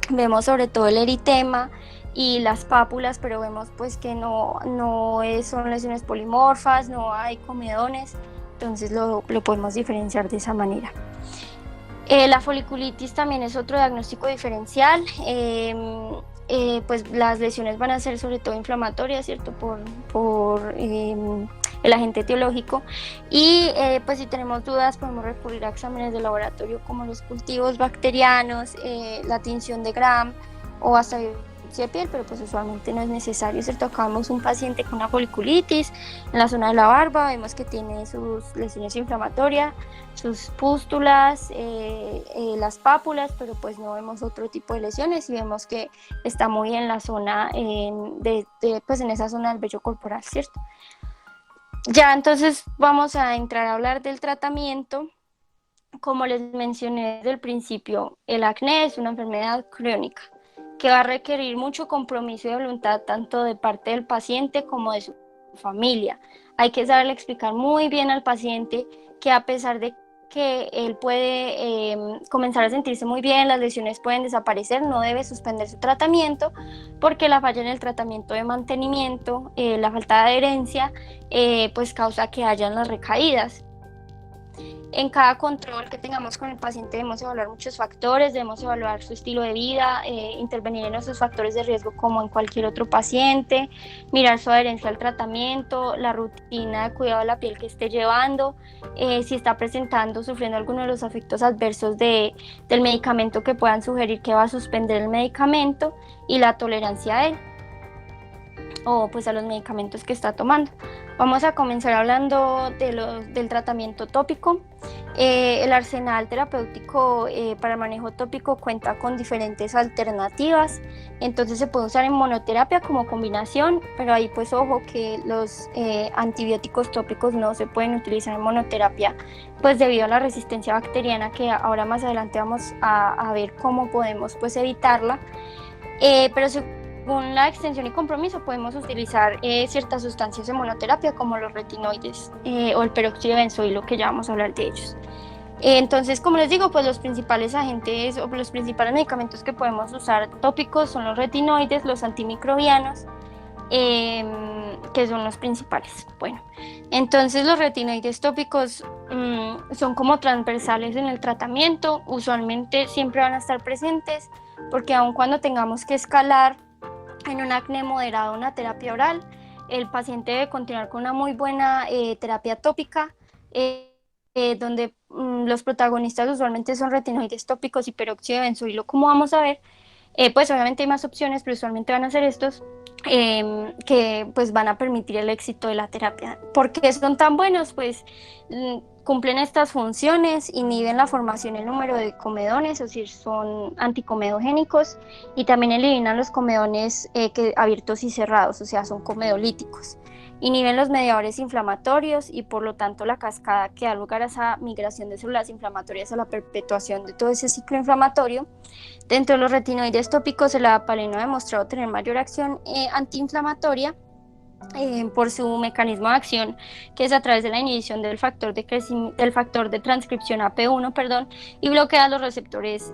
vemos sobre todo el eritema y las pápulas, pero vemos pues que no son lesiones polimorfas, no hay comedones, entonces lo podemos diferenciar de esa manera. La foliculitis también es otro diagnóstico diferencial. Pues las lesiones van a ser sobre todo inflamatorias, ¿cierto? Por el agente etiológico. Y pues si tenemos dudas podemos recurrir a exámenes de laboratorio como los cultivos bacterianos, la tinción de Gram o hasta de piel, pero pues usualmente no es necesario, ¿cierto? Acá vemos un paciente con una foliculitis en la zona de la barba, vemos que tiene sus lesiones inflamatorias, sus pústulas, las pápulas, pero pues no vemos otro tipo de lesiones y vemos que está muy en la zona, pues en esa zona del vello corporal, ¿cierto? Ya entonces vamos a entrar a hablar del tratamiento. Como les mencioné desde el principio, el acné es una enfermedad crónica que va a requerir mucho compromiso y voluntad tanto de parte del paciente como de su familia. Hay que saberle explicar muy bien al paciente que a pesar de que él puede comenzar a sentirse muy bien, las lesiones pueden desaparecer, no debe suspender su tratamiento porque la falla en el tratamiento de mantenimiento, la falta de adherencia, pues causa que hayan las recaídas. En cada control que tengamos con el paciente debemos evaluar muchos factores, debemos evaluar su estilo de vida, intervenir en esos factores de riesgo como en cualquier otro paciente, mirar su adherencia al tratamiento, la rutina de cuidado de la piel que esté llevando, si está sufriendo alguno de los efectos adversos del medicamento que puedan sugerir que va a suspender el medicamento y la tolerancia a él o pues a los medicamentos que está tomando. Vamos a comenzar hablando del tratamiento tópico. El arsenal terapéutico para el manejo tópico cuenta con diferentes alternativas, entonces se puede usar en monoterapia como combinación, pero ahí pues ojo que los antibióticos tópicos no se pueden utilizar en monoterapia pues debido a la resistencia bacteriana que ahora más adelante vamos a ver cómo podemos pues evitarla, pero según la extensión y compromiso podemos utilizar ciertas sustancias en monoterapia como los retinoides o el peróxido de benzoilo, que ya vamos a hablar de ellos. Entonces, como les digo, pues los principales agentes o los principales medicamentos que podemos usar tópicos son los retinoides, los antimicrobianos, que son los principales. Bueno, entonces los retinoides tópicos son como transversales en el tratamiento, usualmente siempre van a estar presentes porque aun cuando tengamos que escalar en un acné moderado una terapia oral, el paciente debe continuar con una muy buena terapia tópica, donde los protagonistas usualmente son retinoides tópicos y peróxido de benzoilo, como vamos a ver. Pues obviamente hay más opciones, pero usualmente van a ser estos que pues van a permitir el éxito de la terapia. ¿Por qué son tan buenos? Pues cumplen estas funciones, inhiben la formación y el número de comedones, es decir, son anticomedogénicos, y también eliminan los comedones abiertos y cerrados, o sea, son comedolíticos. Inhiben los mediadores inflamatorios y por lo tanto la cascada que da lugar a esa migración de células inflamatorias a la perpetuación de todo ese ciclo inflamatorio. Dentro de los retinoides tópicos, el adapaleno ha demostrado tener mayor acción antiinflamatoria por su mecanismo de acción, que es a través de la inhibición del factor de transcripción AP1, y bloquea los receptores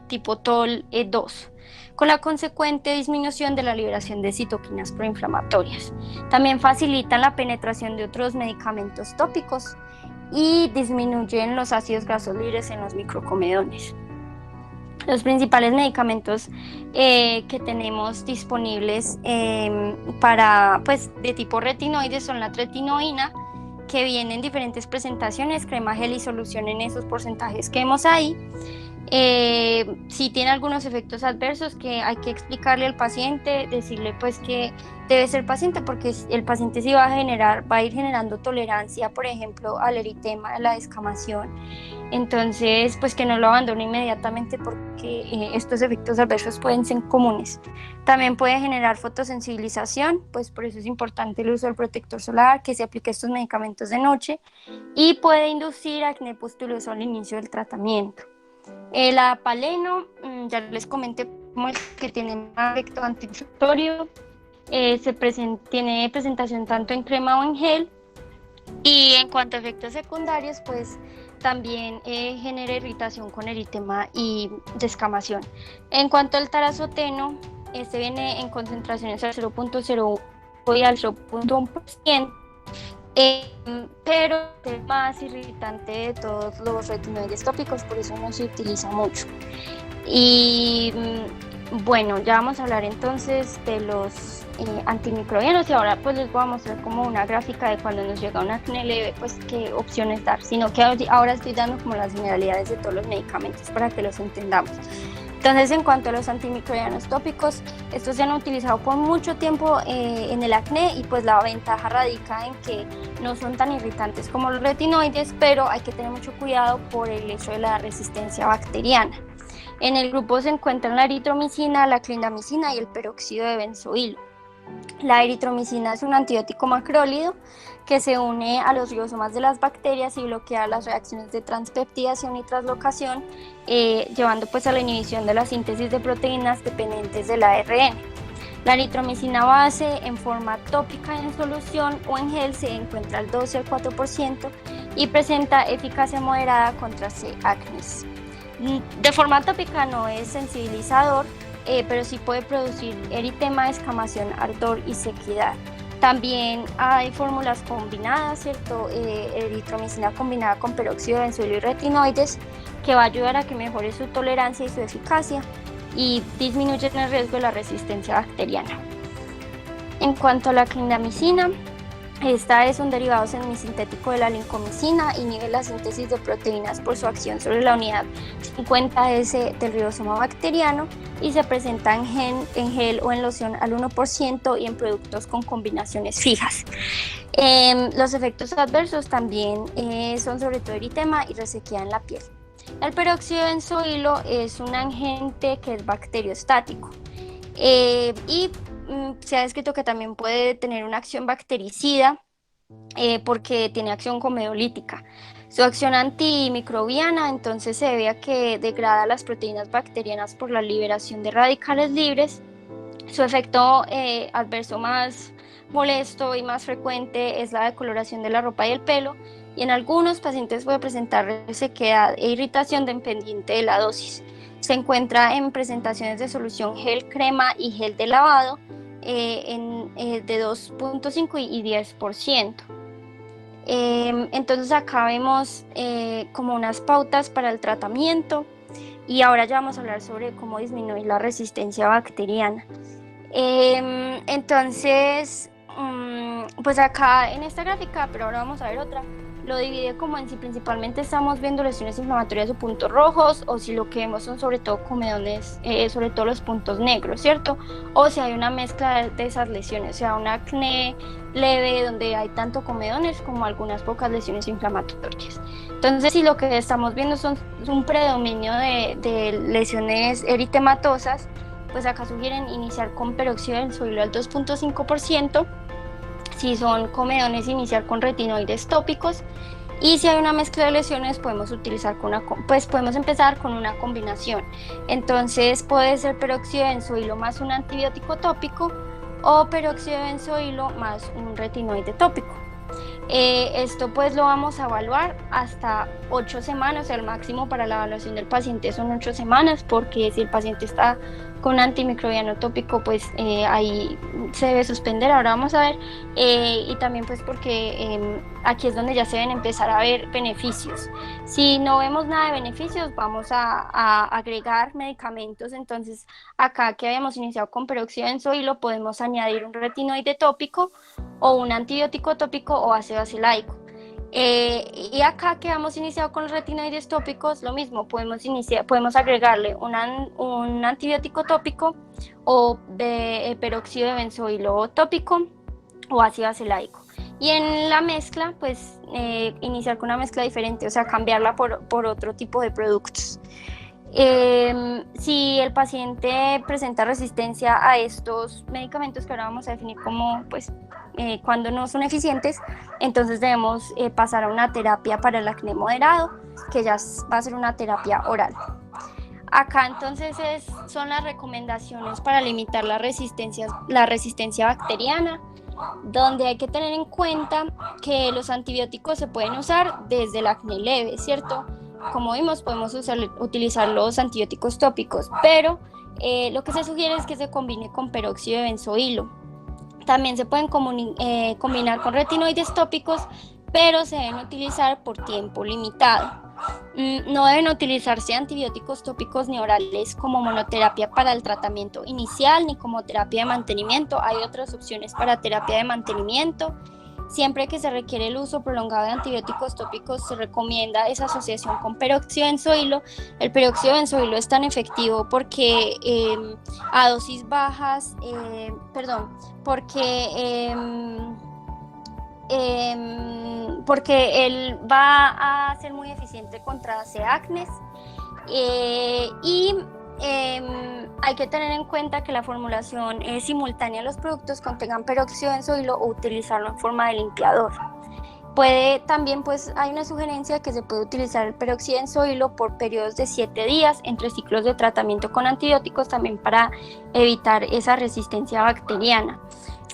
tipo TOL2. con la consecuente disminución de la liberación de citoquinas proinflamatorias. También facilitan la penetración de otros medicamentos tópicos y disminuyen los ácidos grasos libres en los microcomedones. Los principales medicamentos que tenemos disponibles de tipo retinoides son la tretinoína, que viene en diferentes presentaciones, crema, gel y solución en esos porcentajes que vemos ahí. Si tiene algunos efectos adversos que hay que explicarle al paciente, decirle pues que debe ser paciente, porque el paciente sí va a ir generando tolerancia, por ejemplo, al eritema, a la descamación. Entonces, pues que no lo abandone inmediatamente, porque estos efectos adversos pueden ser comunes. También puede generar fotosensibilización, pues por eso es importante el uso del protector solar, que se aplique estos medicamentos de noche, y puede inducir acné pustuloso al inicio del tratamiento. El apaleno, ya les comenté, como el que tiene un efecto antiinflamatorio, tiene presentación tanto en crema o en gel, y en cuanto a efectos secundarios, pues también genera irritación con eritema y descamación. En cuanto al tarazoteno, este viene en concentraciones al 0.0 y al 0.1%, pero es el más irritante de todos los retinoides tópicos, por eso no se utiliza mucho. Y bueno, ya vamos a hablar entonces de los antimicrobianos, y ahora pues les voy a mostrar como una gráfica de cuando nos llega un acné leve, pues qué opciones dar, sino que ahora estoy dando como las generalidades de todos los medicamentos para que los entendamos. Entonces, en cuanto a los antimicrobianos tópicos, estos se han utilizado por mucho tiempo en el acné, y pues la ventaja radica en que no son tan irritantes como los retinoides, pero hay que tener mucho cuidado por el hecho de la resistencia bacteriana. En el grupo se encuentran la eritromicina, la clindamicina y el peróxido de benzoilo. La eritromicina es un antibiótico macrólido que se une a los ribosomas de las bacterias y bloquea las reacciones de transpeptidación y translocación, llevando pues a la inhibición de la síntesis de proteínas dependientes del ARN. La eritromicina base en forma tópica en solución o en gel se encuentra al 12 al 4% y presenta eficacia moderada contra C. acnes. De forma tópica no es sensibilizador, pero sí puede producir eritema, descamación, ardor y sequedad. También hay fórmulas combinadas, ¿cierto? Eritromicina combinada con peróxido de benzoilo y retinoides, que va a ayudar a que mejore su tolerancia y su eficacia y disminuye el riesgo de la resistencia bacteriana. En cuanto a la clindamicina, esta es un derivado semisintético de la lincomicina, inhibe la síntesis de proteínas por su acción sobre la unidad 50S del ribosoma bacteriano y se presenta en gel o en loción al 1% y en productos con combinaciones fijas. Los efectos adversos también son sobre todo eritema y resequedad en la piel. El peróxido de benzoilo es un agente que es bacteriostático y se ha descrito que también puede tener una acción bactericida porque tiene acción comedolítica. Su acción antimicrobiana entonces se debe a que degrada las proteínas bacterianas por la liberación de radicales libres. Su efecto adverso más molesto y más frecuente es la decoloración de la ropa y el pelo, y en algunos pacientes puede presentar resequedad e irritación dependiente de la dosis. Se encuentra en presentaciones de solución gel, crema y gel de lavado de 2.5 y 10%. Entonces acá vemos como unas pautas para el tratamiento, y ahora ya vamos a hablar sobre cómo disminuir la resistencia bacteriana. Entonces, pues acá en esta gráfica, pero ahora vamos a ver otra, lo divide como en si principalmente estamos viendo lesiones inflamatorias o puntos rojos, o si lo que vemos son sobre todo comedones, sobre todo los puntos negros, ¿cierto? O si hay una mezcla de esas lesiones, o sea, un acné leve donde hay tanto comedones como algunas pocas lesiones inflamatorias. Entonces, si lo que estamos viendo son un predominio de lesiones eritematosas, pues acá sugieren iniciar con peróxido de benzoilo al 2.5%, si son comedones iniciar con retinoides tópicos, y si hay una mezcla de lesiones podemos empezar con una combinación. Entonces puede ser peróxido de benzoilo más un antibiótico tópico o peróxido de benzoilo más un retinoide tópico. Esto pues lo vamos a evaluar hasta 8 semanas, el máximo para la evaluación del paciente son 8 semanas, porque si el paciente está con antimicrobiano tópico, pues ahí se debe suspender, ahora vamos a ver, y también pues porque aquí es donde ya se deben empezar a ver beneficios. Si no vemos nada de beneficios, vamos a agregar medicamentos. Entonces acá que habíamos iniciado con peróxido de benzoilo, podemos añadir un retinoide tópico o un antibiótico tópico o ácido acelaico. Y acá que hemos iniciado con los retinoides tópicos, lo mismo, podemos agregarle un antibiótico tópico o de peróxido de benzoilo tópico o ácido acelaico. Y en la mezcla, pues iniciar con una mezcla diferente, o sea, cambiarla por otro tipo de productos. Si el paciente presenta resistencia a estos medicamentos que ahora vamos a definir como, pues, cuando no son eficientes, entonces debemos pasar a una terapia para el acné moderado, que ya va a ser una terapia oral. Acá entonces son las recomendaciones para limitar la resistencia bacteriana, donde hay que tener en cuenta que los antibióticos se pueden usar desde el acné leve, ¿cierto? Como vimos, podemos utilizar los antibióticos tópicos, pero lo que se sugiere es que se combine con peróxido de benzoilo. También se pueden combinar con retinoides tópicos, pero se deben utilizar por tiempo limitado. No deben utilizarse antibióticos tópicos ni orales como monoterapia para el tratamiento inicial ni como terapia de mantenimiento. Hay otras opciones para terapia de mantenimiento. Siempre que se requiere el uso prolongado de antibióticos tópicos, se recomienda esa asociación con peróxido de benzoilo. El peróxido de benzoilo es tan efectivo porque a dosis bajas, porque él va a ser muy eficiente contra C-acnes y hay que tener en cuenta que la formulación es simultánea a los productos contengan peróxido de benzoilo o utilizarlo en forma de limpiador. También pues hay una sugerencia que se puede utilizar el peróxido de benzoilo por periodos de 7 días entre ciclos de tratamiento con antibióticos, también para evitar esa resistencia bacteriana.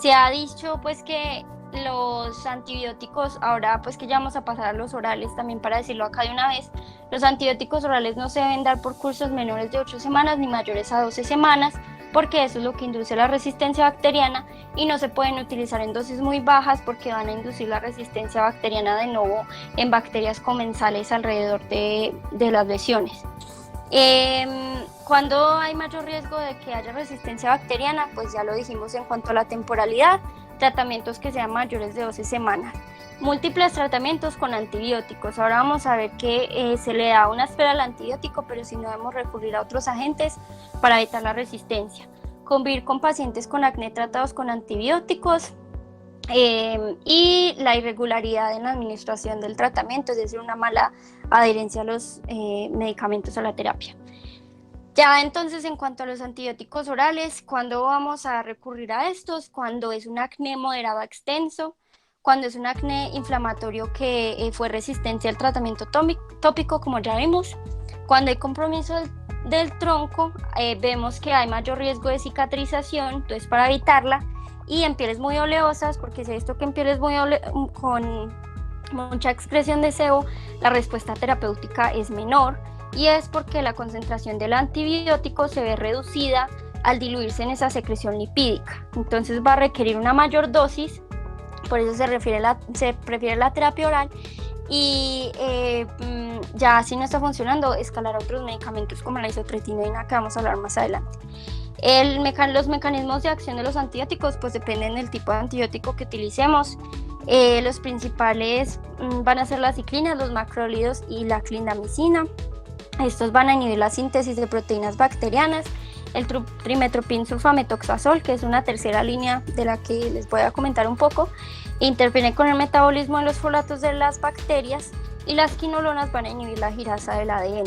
Se ha dicho pues que los antibióticos, ahora pues que ya vamos a pasar a los orales, también para decirlo acá de una vez, los antibióticos orales no se deben dar por cursos menores de 8 semanas ni mayores a 12 semanas, porque eso es lo que induce la resistencia bacteriana, y no se pueden utilizar en dosis muy bajas porque van a inducir la resistencia bacteriana de nuevo en bacterias comensales alrededor de las lesiones. Cuando hay mayor riesgo de que haya resistencia bacteriana, pues ya lo dijimos en cuanto a la temporalidad, tratamientos que sean mayores de 12 semanas. Múltiples tratamientos con antibióticos. Ahora vamos a ver que se le da una espera al antibiótico, pero si no debemos recurrir a otros agentes para evitar la resistencia. Convivir con pacientes con acné tratados con antibióticos y la irregularidad en la administración del tratamiento, es decir, una mala adherencia a los medicamentos a la terapia. Ya entonces, en cuanto a los antibióticos orales, ¿cuándo vamos a recurrir a estos? Cuando es un acné moderado extenso, cuando es un acné inflamatorio que fue resistente al tratamiento tópico, como ya vimos, cuando hay compromiso del tronco, vemos que hay mayor riesgo de cicatrización, entonces para evitarla, y en pieles muy oleosas, porque se ha visto que en pieles con mucha excreción de sebo, la respuesta terapéutica es menor, y es porque la concentración del antibiótico se ve reducida al diluirse en esa secreción lipídica. Entonces va a requerir una mayor dosis, por eso se prefiere la terapia oral, y ya si no está funcionando, escalar a otros medicamentos como la isotretinoína, que vamos a hablar más adelante. Los mecanismos de acción de los antibióticos pues dependen del tipo de antibiótico que utilicemos. Los principales van a ser las ciclinas, los macrólidos y la clindamicina. Estos van a inhibir la síntesis de proteínas bacterianas. El trimetoprim sulfametoxazol, que es una tercera línea de la que les voy a comentar un poco, interviene con el metabolismo de los folatos de las bacterias, y las quinolonas van a inhibir la girasa del ADN.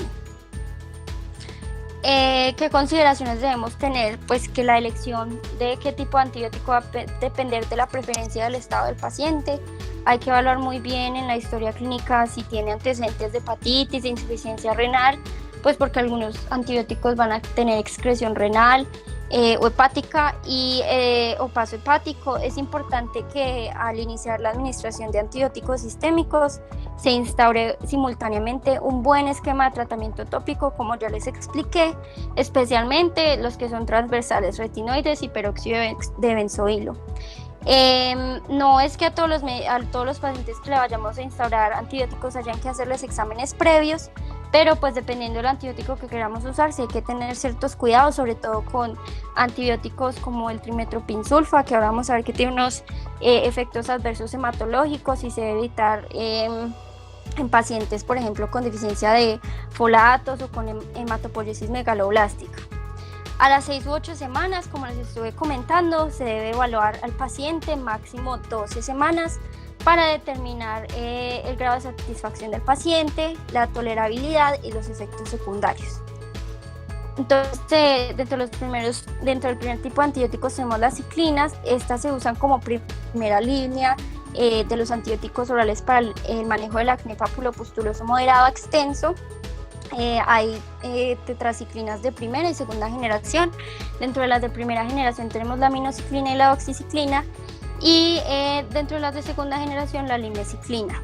¿Qué consideraciones debemos tener? Pues que la elección de qué tipo de antibiótico va a depender de la preferencia del estado del paciente. Hay que evaluar muy bien en la historia clínica si tiene antecedentes de hepatitis, de insuficiencia renal, pues porque algunos antibióticos van a tener excreción renal, o hepática o paso hepático, es importante que al iniciar la administración de antibióticos sistémicos se instaure simultáneamente un buen esquema de tratamiento tópico, como ya les expliqué, especialmente los que son transversales, retinoides y peróxido de benzoilo. No es que a todos los pacientes que le vayamos a instaurar antibióticos hayan que hacerles exámenes previos, pero pues dependiendo del antibiótico que queramos usar, sí hay que tener ciertos cuidados, sobre todo con antibióticos como el trimethoprim-sulfa, que ahora vamos a ver que tiene unos efectos adversos hematológicos y se debe evitar en pacientes, por ejemplo, con deficiencia de folatos o con hematopoiesis megaloblástica. A las 6 u 8 semanas, como les estuve comentando, se debe evaluar al paciente máximo 12 semanas para determinar el grado de satisfacción del paciente, la tolerabilidad y los efectos secundarios. Entonces, dentro del primer tipo de antibióticos tenemos las ciclinas. Estas se usan como primera línea de los antibióticos orales para el manejo del acné papulopustuloso moderado extenso. Hay tetraciclinas de primera y segunda generación. Dentro de las de primera generación tenemos la aminociclina y la doxiciclina, y dentro de las de segunda generación la limeciclina.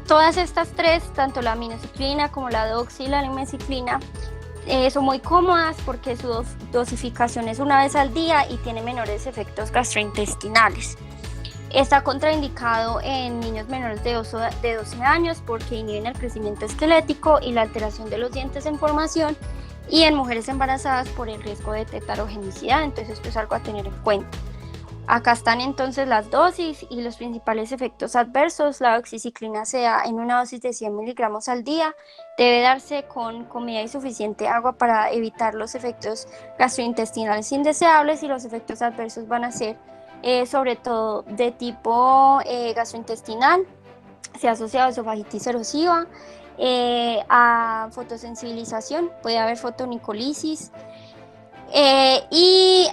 Todas estas tres, tanto la aminociclina como la doxi y la limeciclina, son muy cómodas porque su dosificación es una vez al día y tiene menores efectos gastrointestinales. Está contraindicado en niños menores de 12 años porque inhiben el crecimiento esquelético y la alteración de los dientes en formación, y en mujeres embarazadas por el riesgo de tetarogenicidad. Entonces esto es algo a tener en cuenta. Acá están entonces las dosis y los principales efectos adversos. La doxiciclina se da en una dosis de 100 miligramos al día. Debe darse con comida y suficiente agua para evitar los efectos gastrointestinales indeseables, y los efectos adversos van a ser sobre todo de tipo gastrointestinal. Se ha asociado a esofagitis erosiva, a fotosensibilización, puede haber fotonicolisis, y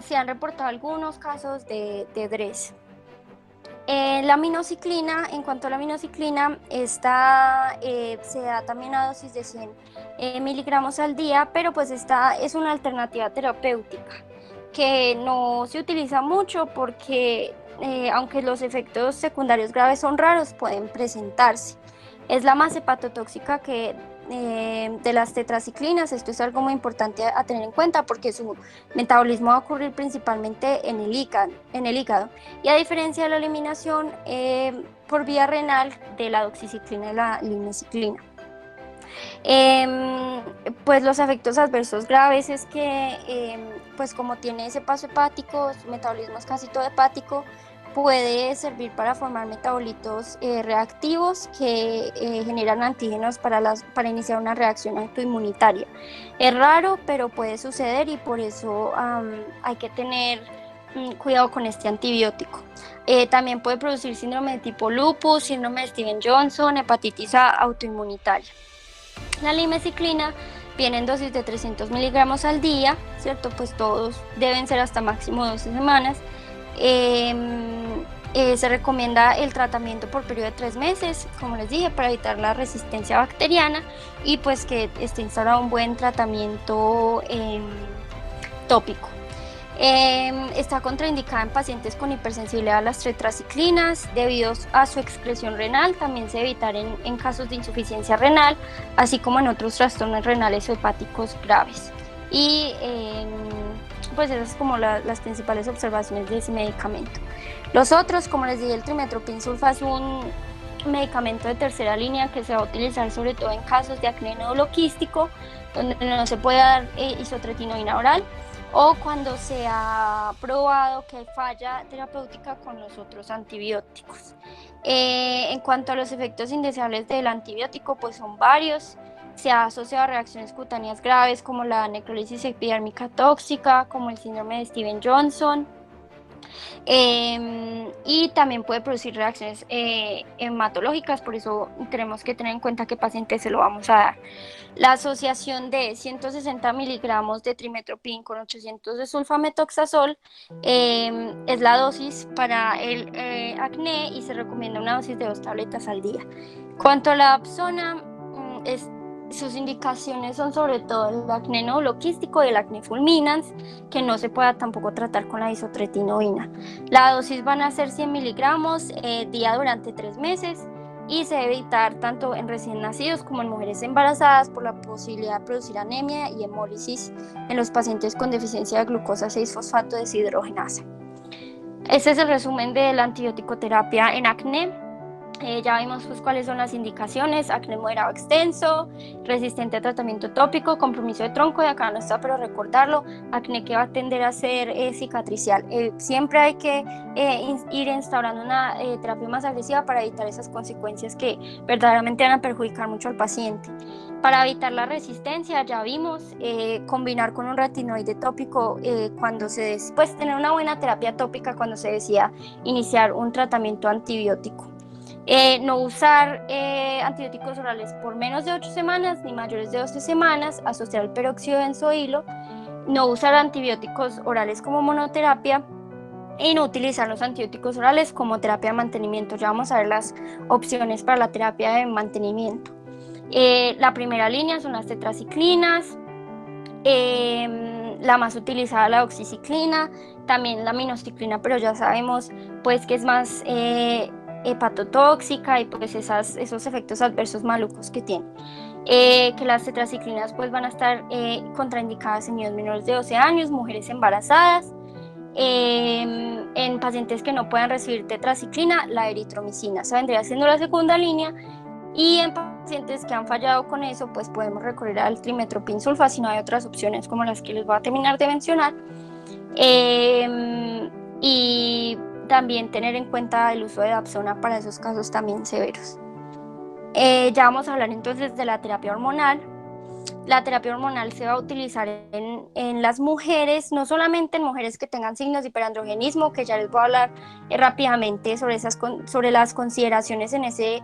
se han reportado algunos casos de DRES. La aminociclina, en cuanto a la aminociclina, esta se da también a dosis de 100 miligramos al día, pero pues esta es una alternativa terapéutica que no se utiliza mucho porque aunque los efectos secundarios graves son raros, pueden presentarse. Es la más hepatotóxica de las tetraciclinas. Esto es algo muy importante a tener en cuenta porque su metabolismo va a ocurrir principalmente en el hígado, y a diferencia de la eliminación por vía renal de la doxiciclina y la limeciclina. Pues los efectos adversos graves es que pues como tiene ese paso hepático, su metabolismo es casi todo hepático, puede servir para formar metabolitos reactivos que generan antígenos para iniciar una reacción autoinmunitaria. Es raro, pero puede suceder, y por eso hay que tener cuidado con este antibiótico. También puede producir síndrome de tipo lupus, síndrome de Steven-Johnson, hepatitis A autoinmunitaria. La limeciclina viene en dosis de 300 miligramos al día, ¿cierto? Pues todos deben ser hasta máximo 12 semanas. Se recomienda el tratamiento por periodo de 3 meses, como les dije, para evitar la resistencia bacteriana, y pues que esté instaurado un buen tratamiento tópico. Está contraindicada en pacientes con hipersensibilidad a las tetraciclinas debido a su excreción renal. También se debe evitar en casos de insuficiencia renal, así como en otros trastornos renales o hepáticos graves. Y pues esas son como las principales observaciones de ese medicamento. Los otros, como les dije, el trimethoprim-sulfa es un medicamento de tercera línea que se va a utilizar sobre todo en casos de acné nódulo quístico, donde no se puede dar isotretinoína oral, o cuando se ha probado que hay falla terapéutica con los otros antibióticos. En cuanto a los efectos indeseables del antibiótico, pues son varios. Se ha asociado a reacciones cutáneas graves como la necrólisis epidérmica tóxica, como el síndrome de Steven-Johnson. Y también puede producir reacciones hematológicas, por eso tenemos que tener en cuenta qué paciente se lo vamos a dar. La asociación de 160 miligramos de trimethoprim con 800 de sulfametoxazol es la dosis para el acné, y se recomienda una dosis de 2 tabletas al día. Cuanto a la Dapsona, sus indicaciones son sobre todo el acné nódulo quístico y el acné fulminans, que no se pueda tampoco tratar con la isotretinoína. La dosis van a ser 100 miligramos día durante 3 meses y se debe evitar tanto en recién nacidos como en mujeres embarazadas por la posibilidad de producir anemia y hemólisis en los pacientes con deficiencia de glucosa 6-fosfato deshidrogenasa. Este es el resumen de la antibiótico terapia en acné. Ya vimos pues cuáles son las indicaciones: acné moderado extenso, resistente a tratamiento tópico, compromiso de tronco, y acá no está pero recordarlo, acné que va a tender a ser cicatricial. Siempre hay que ir instaurando una terapia más agresiva para evitar esas consecuencias que verdaderamente van a perjudicar mucho al paciente. Para evitar la resistencia, ya vimos, combinar con un retinoide tópico cuando pues tener una buena terapia tópica cuando se decida iniciar un tratamiento antibiótico. No usar antibióticos orales por menos de 8 semanas ni mayores de 12 semanas, asociar el peróxido de benzoilo, no usar antibióticos orales como monoterapia y no utilizar los antibióticos orales como terapia de mantenimiento. Ya vamos a ver las opciones para la terapia de mantenimiento. La primera línea son las tetraciclinas, la más utilizada la oxiciclina, también la minoxiclina, pero ya sabemos pues que es más hepatotóxica y pues esos efectos adversos malucos que tiene. Que las tetraciclinas pues van a estar contraindicadas en niños menores de 12 años, mujeres embarazadas, en pacientes que no puedan recibir tetraciclina, la eritromicina, se vendría siendo la segunda línea, y en pacientes que han fallado con eso pues podemos recurrir al trimethoprim sulfa si no hay otras opciones como las que les voy a terminar de mencionar. Y también tener en cuenta el uso de Dapsona para esos casos también severos. Ya vamos a hablar entonces de la terapia hormonal. La terapia hormonal se va a utilizar en las mujeres, no solamente en mujeres que tengan signos de hiperandrogenismo, que ya les voy a hablar rápidamente sobre las consideraciones en ese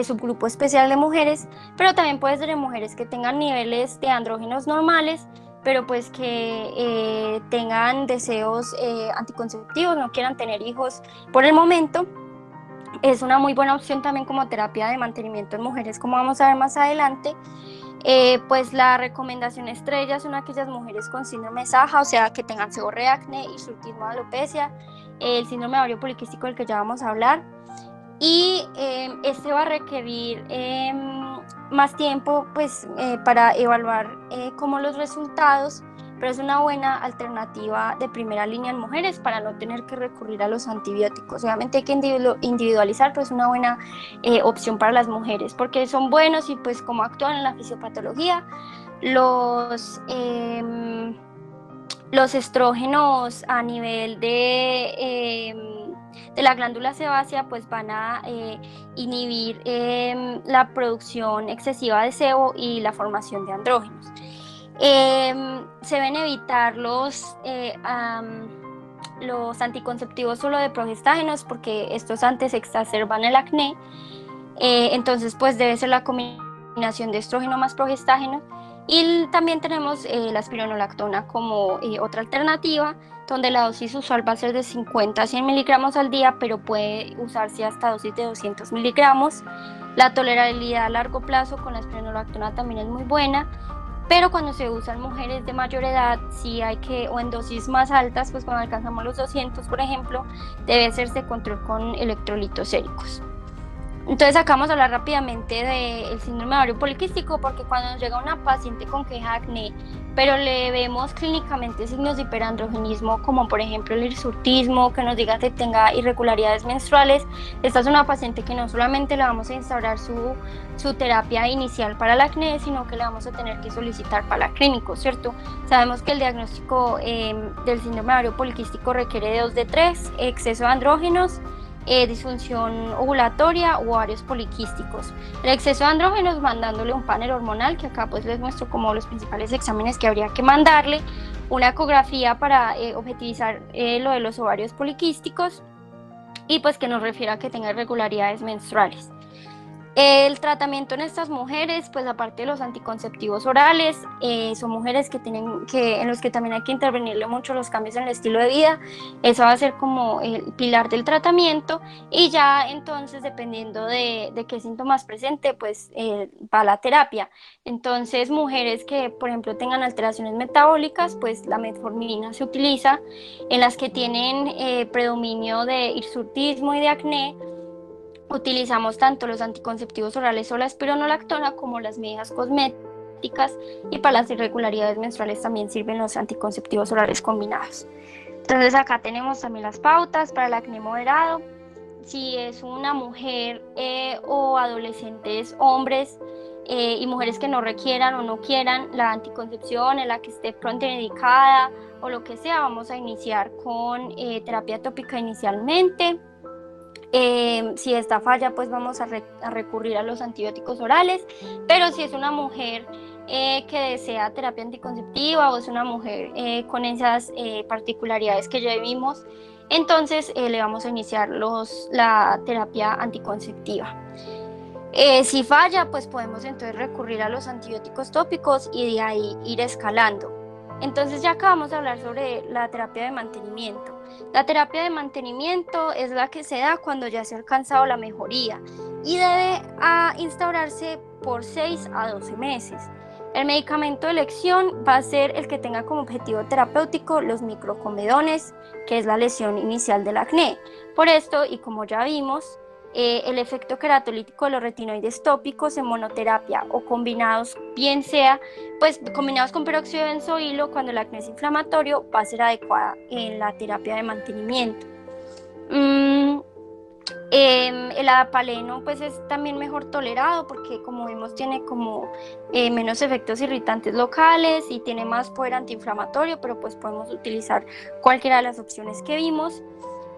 subgrupo especial de mujeres, pero también puede ser en mujeres que tengan niveles de andrógenos normales, pero pues que tengan deseos anticonceptivos, no quieran tener hijos por el momento. Es una muy buena opción también como terapia de mantenimiento en mujeres, como vamos a ver más adelante. Pues la recomendación estrella son aquellas mujeres con síndrome SAHA, o sea, que tengan seborrea, acné, hirsutismo, alopecia, el síndrome de ovario poliquístico del que ya vamos a hablar. Y este va a requerir más tiempo pues, para evaluar como los resultados, pero es una buena alternativa de primera línea en mujeres para no tener que recurrir a los antibióticos. Obviamente hay que individualizar, pero es una buena opción para las mujeres porque son buenos y pues como actúan en la fisiopatología, los estrógenos a nivel de la glándula sebácea pues van a inhibir la producción excesiva de sebo y la formación de andrógenos. Se deben evitar los anticonceptivos solo de progestágenos porque estos antes exacerban el acné, entonces pues debe ser la combinación de estrógeno más progestágeno. Y también tenemos la espironolactona como otra alternativa, donde la dosis usual va a ser de 50 a 100 miligramos al día, pero puede usarse hasta dosis de 200 miligramos. La tolerabilidad a largo plazo con la espironolactona también es muy buena, pero cuando se usan mujeres de mayor edad, sí hay que, o en dosis más altas, pues cuando alcanzamos los 200, por ejemplo, debe hacerse control con electrolitos séricos. Entonces acá vamos a hablar rápidamente del síndrome de ovario poliquístico, porque cuando nos llega una paciente con queja de acné, pero le vemos clínicamente signos de hiperandrogenismo, como por ejemplo el hirsutismo, que nos diga que tenga irregularidades menstruales, esta es una paciente que no solamente le vamos a instaurar su terapia inicial para el acné, sino que le vamos a tener que solicitar para clínico, ¿cierto? Sabemos que el diagnóstico del síndrome de ovario poliquístico requiere de 2 de 3, exceso de andrógenos, disfunción ovulatoria o ovarios poliquísticos. El exceso de andrógenos mandándole un panel hormonal, que acá pues les muestro como los principales exámenes que habría que mandarle, una ecografía para objetivizar lo de los ovarios poliquísticos y pues que nos refiera a que tenga irregularidades menstruales. El tratamiento en estas mujeres, pues aparte de los anticonceptivos orales, son mujeres en los que también hay que intervenirle mucho los cambios en el estilo de vida. Eso va a ser como el pilar del tratamiento y ya entonces dependiendo de qué síntomas presente, pues va la terapia. Entonces mujeres que por ejemplo tengan alteraciones metabólicas, pues la metformina se utiliza. En las que tienen predominio de hirsutismo y de acné, utilizamos tanto los anticonceptivos orales o la espironolactona como las medidas cosméticas, y para las irregularidades menstruales también sirven los anticonceptivos orales combinados. Entonces acá tenemos también las pautas para el acné moderado. Si es una mujer o adolescentes hombres y mujeres que no requieran o no quieran la anticoncepción, en la que esté contraindicada o lo que sea, vamos a iniciar con terapia tópica inicialmente. Si esta falla, pues vamos a recurrir a los antibióticos orales, pero si es una mujer que desea terapia anticonceptiva o es una mujer con esas particularidades que ya vimos, entonces le vamos a iniciar la terapia anticonceptiva. Si falla, pues podemos entonces recurrir a los antibióticos tópicos y de ahí ir escalando. Entonces ya acabamos de hablar sobre la terapia de mantenimiento. La terapia de mantenimiento es la que se da cuando ya se ha alcanzado la mejoría y debe instaurarse por 6 a 12 meses. El medicamento de elección va a ser el que tenga como objetivo terapéutico los microcomedones, que es la lesión inicial del acné. Por esto, y como ya vimos, el efecto queratolítico de los retinoides tópicos en monoterapia o combinados, bien sea pues combinados con peróxido de benzoilo cuando el acné es inflamatorio, va a ser adecuada en la terapia de mantenimiento. El adapaleno pues es también mejor tolerado porque como vimos tiene como menos efectos irritantes locales y tiene más poder antiinflamatorio, pero pues podemos utilizar cualquiera de las opciones que vimos.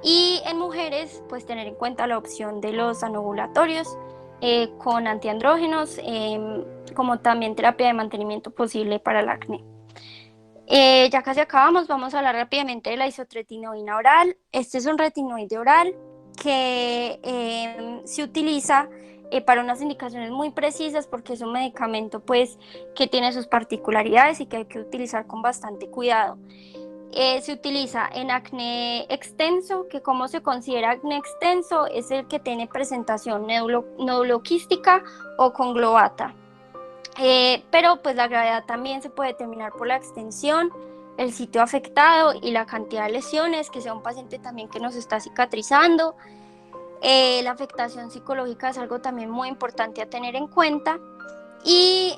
Y en mujeres, pues tener en cuenta la opción de los anovulatorios con antiandrógenos, como también terapia de mantenimiento posible para el acné. Ya casi acabamos, vamos a hablar rápidamente de la isotretinoína oral. Este es un retinoide oral que se utiliza para unas indicaciones muy precisas porque es un medicamento pues que tiene sus particularidades y que hay que utilizar con bastante cuidado. Se utiliza en acné extenso, que como se considera acné extenso es el que tiene presentación noduloquística o conglobata. Pero pues la gravedad también se puede determinar por la extensión, el sitio afectado y la cantidad de lesiones, que sea un paciente también que nos está cicatrizando. La afectación psicológica es algo también muy importante a tener en cuenta. Y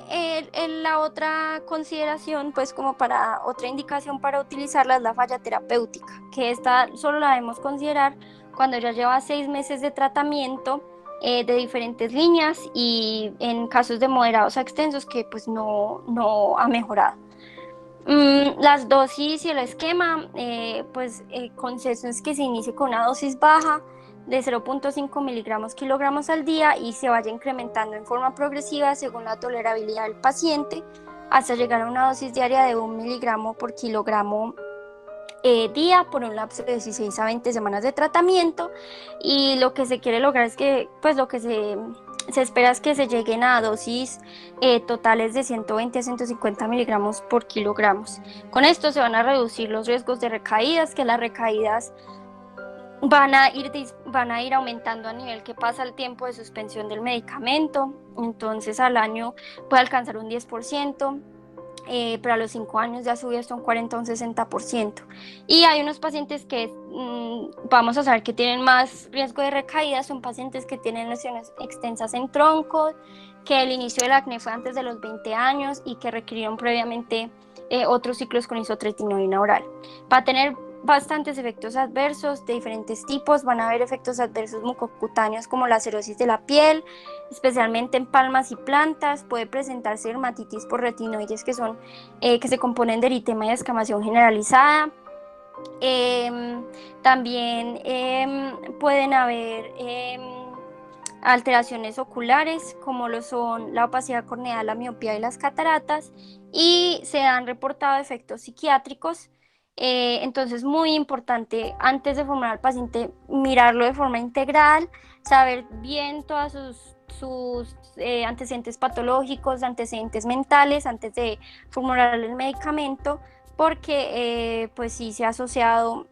la otra consideración, pues como para otra indicación para utilizarla es la falla terapéutica, que esta solo la debemos considerar cuando ya lleva 6 meses de tratamiento de diferentes líneas y en casos de moderados a extensos que pues no ha mejorado. Las dosis y el esquema, pues consenso es que se inicie con una dosis baja de 0.5 miligramos kilogramos al día y se vaya incrementando en forma progresiva según la tolerabilidad del paciente hasta llegar a una dosis diaria de 1 miligramo por kilogramo día por un lapso de 16 a 20 semanas de tratamiento. Y lo que se quiere lograr es que pues lo que se espera es que se lleguen a dosis totales de 120 a 150 miligramos por kilogramos. Con esto se van a reducir los riesgos de recaídas, que las recaídas van a ir aumentando a nivel que pasa el tiempo de suspensión del medicamento. Entonces al año puede alcanzar un 10%. Pero a los 5 años ya subió hasta un 40 o un 60%. Y hay unos pacientes que vamos a saber que tienen más riesgo de recaída, son pacientes que tienen lesiones extensas en troncos, que el inicio del acné fue antes de los 20 años y que requirieron previamente otros ciclos con isotretinoína oral. Va a tener bastantes efectos adversos de diferentes tipos. Van a haber efectos adversos mucocutáneos como la cerosis de la piel, especialmente en palmas y plantas. Puede presentarse dermatitis por retinoides que se componen de eritema y descamación generalizada. También pueden haber alteraciones oculares como lo son la opacidad corneal, la miopía y las cataratas, y se han reportado efectos psiquiátricos. Entonces, muy importante antes de formar al paciente mirarlo de forma integral, saber bien sus antecedentes patológicos, antecedentes mentales antes de formular el medicamento, porque pues sí se ha asociado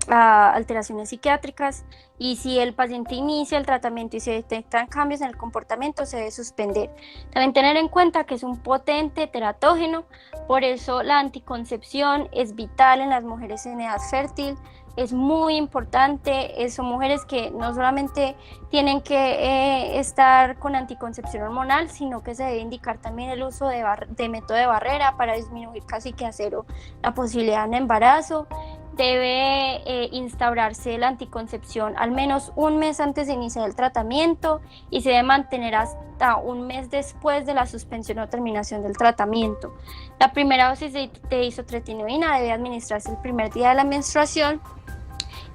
a alteraciones psiquiátricas, y si el paciente inicia el tratamiento y se detectan cambios en el comportamiento, se debe suspender. También tener en cuenta que es un potente teratógeno, por eso la anticoncepción es vital en las mujeres en edad fértil. Es muy importante, son mujeres que no solamente tienen que estar con anticoncepción hormonal, sino que se debe indicar también el uso de método de barrera para disminuir casi que a cero la posibilidad de un embarazo. Debe instaurarse la anticoncepción al menos un mes antes de iniciar el tratamiento, y se debe mantener hasta un mes después de la suspensión o terminación del tratamiento. La primera dosis de isotretinoína debe administrarse el primer día de la menstruación,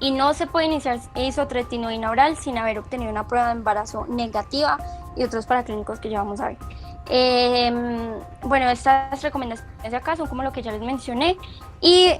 y no se puede iniciar isotretinoína oral sin haber obtenido una prueba de embarazo negativa y otros paraclínicos que ya vamos a ver. Bueno, estas recomendaciones de acá son como lo que ya les mencioné, y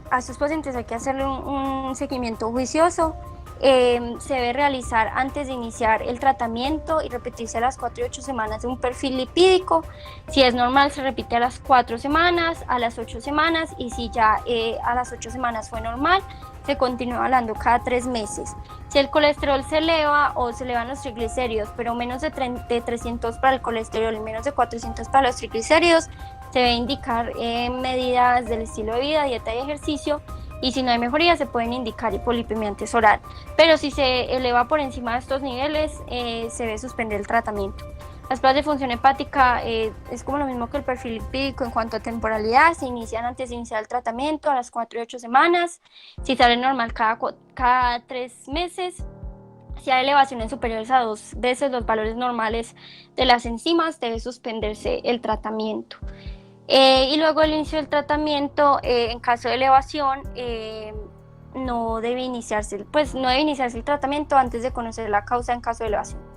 a estos pacientes hay que hacerle un seguimiento juicioso. Se debe realizar antes de iniciar el tratamiento y repetirse a las 4 y 8 semanas de un perfil lipídico. Si es normal, se repite a las 4 semanas, a las 8 semanas, y si ya a las 8 semanas fue normal, se continúa hablando cada 3 meses. Si el colesterol se eleva o se elevan los triglicéridos, pero menos de 300 para el colesterol y menos de 400 para los triglicéridos, se debe indicar medidas del estilo de vida, dieta y ejercicio, y si no hay mejoría se pueden indicar hipolipemia oral. Pero si se eleva por encima de estos niveles, se debe suspender el tratamiento. Las pruebas de función hepática es como lo mismo que el perfil lipídico en cuanto a temporalidad. Se inician antes de iniciar el tratamiento a las 4 y 8 semanas. Si sale normal cada 3 meses. Si hay elevaciones superiores a 2 veces los valores normales de las enzimas, debe suspenderse el tratamiento. Y luego el inicio del tratamiento, en caso de elevación, no debe iniciarse el tratamiento antes de conocer la causa en caso de elevación.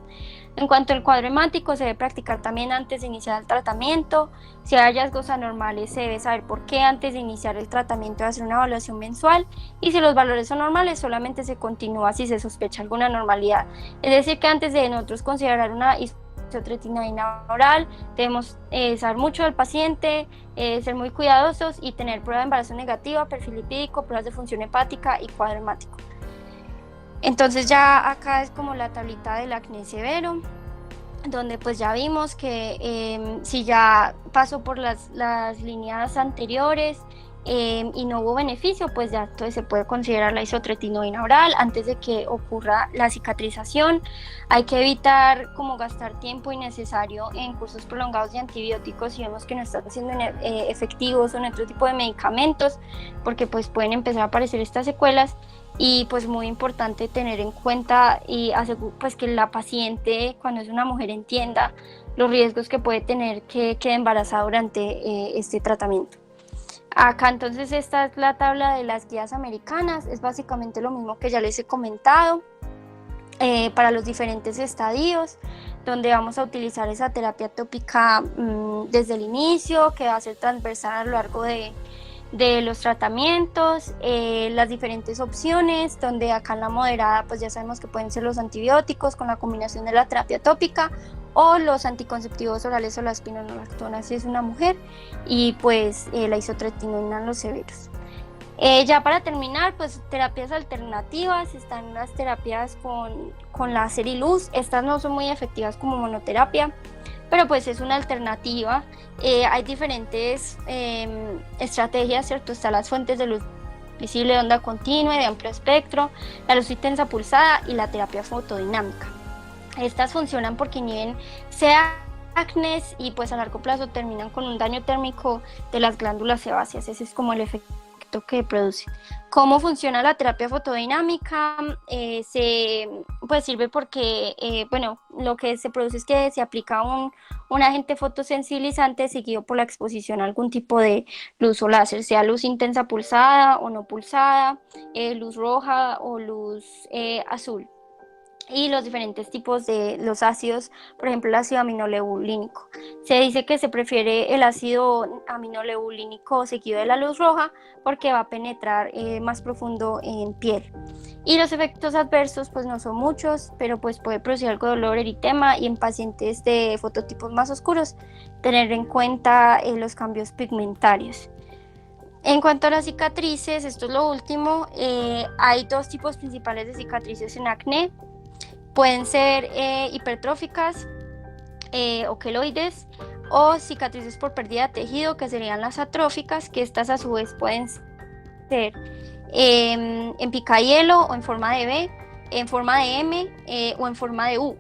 En cuanto al cuadro hemático, se debe practicar también antes de iniciar el tratamiento. Si hay hallazgos anormales, se debe saber por qué antes de iniciar el tratamiento, hacer una evaluación mensual, y si los valores son normales, solamente se continúa si se sospecha alguna anormalidad. Es decir, que antes de nosotros considerar una isotretinoína oral, debemos saber mucho del paciente, ser muy cuidadosos y tener prueba de embarazo negativa, perfil lipídico, pruebas de función hepática y cuadro hemático. Entonces ya acá es como la tablita del acné severo, donde pues ya vimos que si ya pasó por las líneas anteriores y no hubo beneficio, pues ya entonces se puede considerar la isotretinoína oral antes de que ocurra la cicatrización. Hay que evitar como gastar tiempo innecesario en cursos prolongados de antibióticos si vemos que no están siendo efectivos, o en otro tipo de medicamentos, porque pues pueden empezar a aparecer estas secuelas. Y pues muy importante tener en cuenta y pues que la paciente, cuando es una mujer, entienda los riesgos que puede tener que quede embarazada durante este tratamiento. Acá entonces esta es la tabla de las guías americanas, es básicamente lo mismo que ya les he comentado para los diferentes estadios, donde vamos a utilizar esa terapia tópica desde el inicio, que va a ser transversal a lo largo de los tratamientos, las diferentes opciones, donde acá en la moderada pues ya sabemos que pueden ser los antibióticos con la combinación de la terapia tópica, o los anticonceptivos orales o la espironolactona si es una mujer, y pues la isotretinoína en los severos. Ya para terminar, pues terapias alternativas, están las terapias con láser y luz. Estas no son muy efectivas como monoterapia, pero pues es una alternativa. Hay diferentes estrategias, ¿cierto? Están las fuentes de luz visible de onda continua y de amplio espectro, la luz intensa pulsada y la terapia fotodinámica. Estas funcionan porque inhiben acnes y pues a largo plazo terminan con un daño térmico de las glándulas sebáceas. Ese es como el efecto que produce. ¿Cómo funciona la terapia fotodinámica? Pues sirve porque, bueno, lo que se produce es que se aplica un agente fotosensibilizante seguido por la exposición a algún tipo de luz o láser, sea luz intensa pulsada o no pulsada, luz roja o luz azul. y los diferentes tipos de los ácidos, por ejemplo el ácido aminoleucínico. Se dice que se prefiere el ácido aminoleucínico seguido de la luz roja porque va a penetrar más profundo en piel. Y los efectos adversos pues no son muchos, pero pues puede producir algo de dolor, eritema, y en pacientes de fototipos más oscuros tener en cuenta los cambios pigmentarios. En cuanto a las cicatrices, esto es lo último, hay dos tipos principales de cicatrices en acné. Pueden ser hipertróficas o queloides, o cicatrices por pérdida de tejido, que serían las atróficas, que estas a su vez pueden ser en picahielo o en forma de V, en forma de M o en forma de U.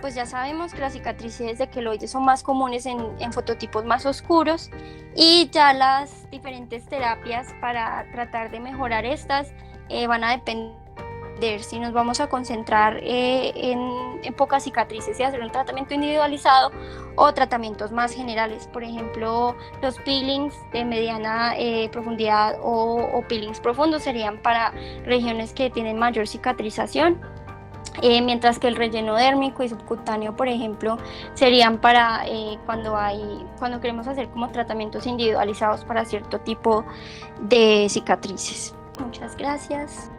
Pues ya sabemos que las cicatrices de queloides son más comunes en fototipos más oscuros, y ya las diferentes terapias para tratar de mejorar estas van a depender si nos vamos a concentrar en pocas cicatrices y hacer un tratamiento individualizado o tratamientos más generales. Por ejemplo, los peelings de mediana profundidad o peelings profundos serían para regiones que tienen mayor cicatrización. Mientras que el relleno dérmico y subcutáneo, por ejemplo, serían para cuando queremos hacer como tratamientos individualizados para cierto tipo de cicatrices. Muchas gracias.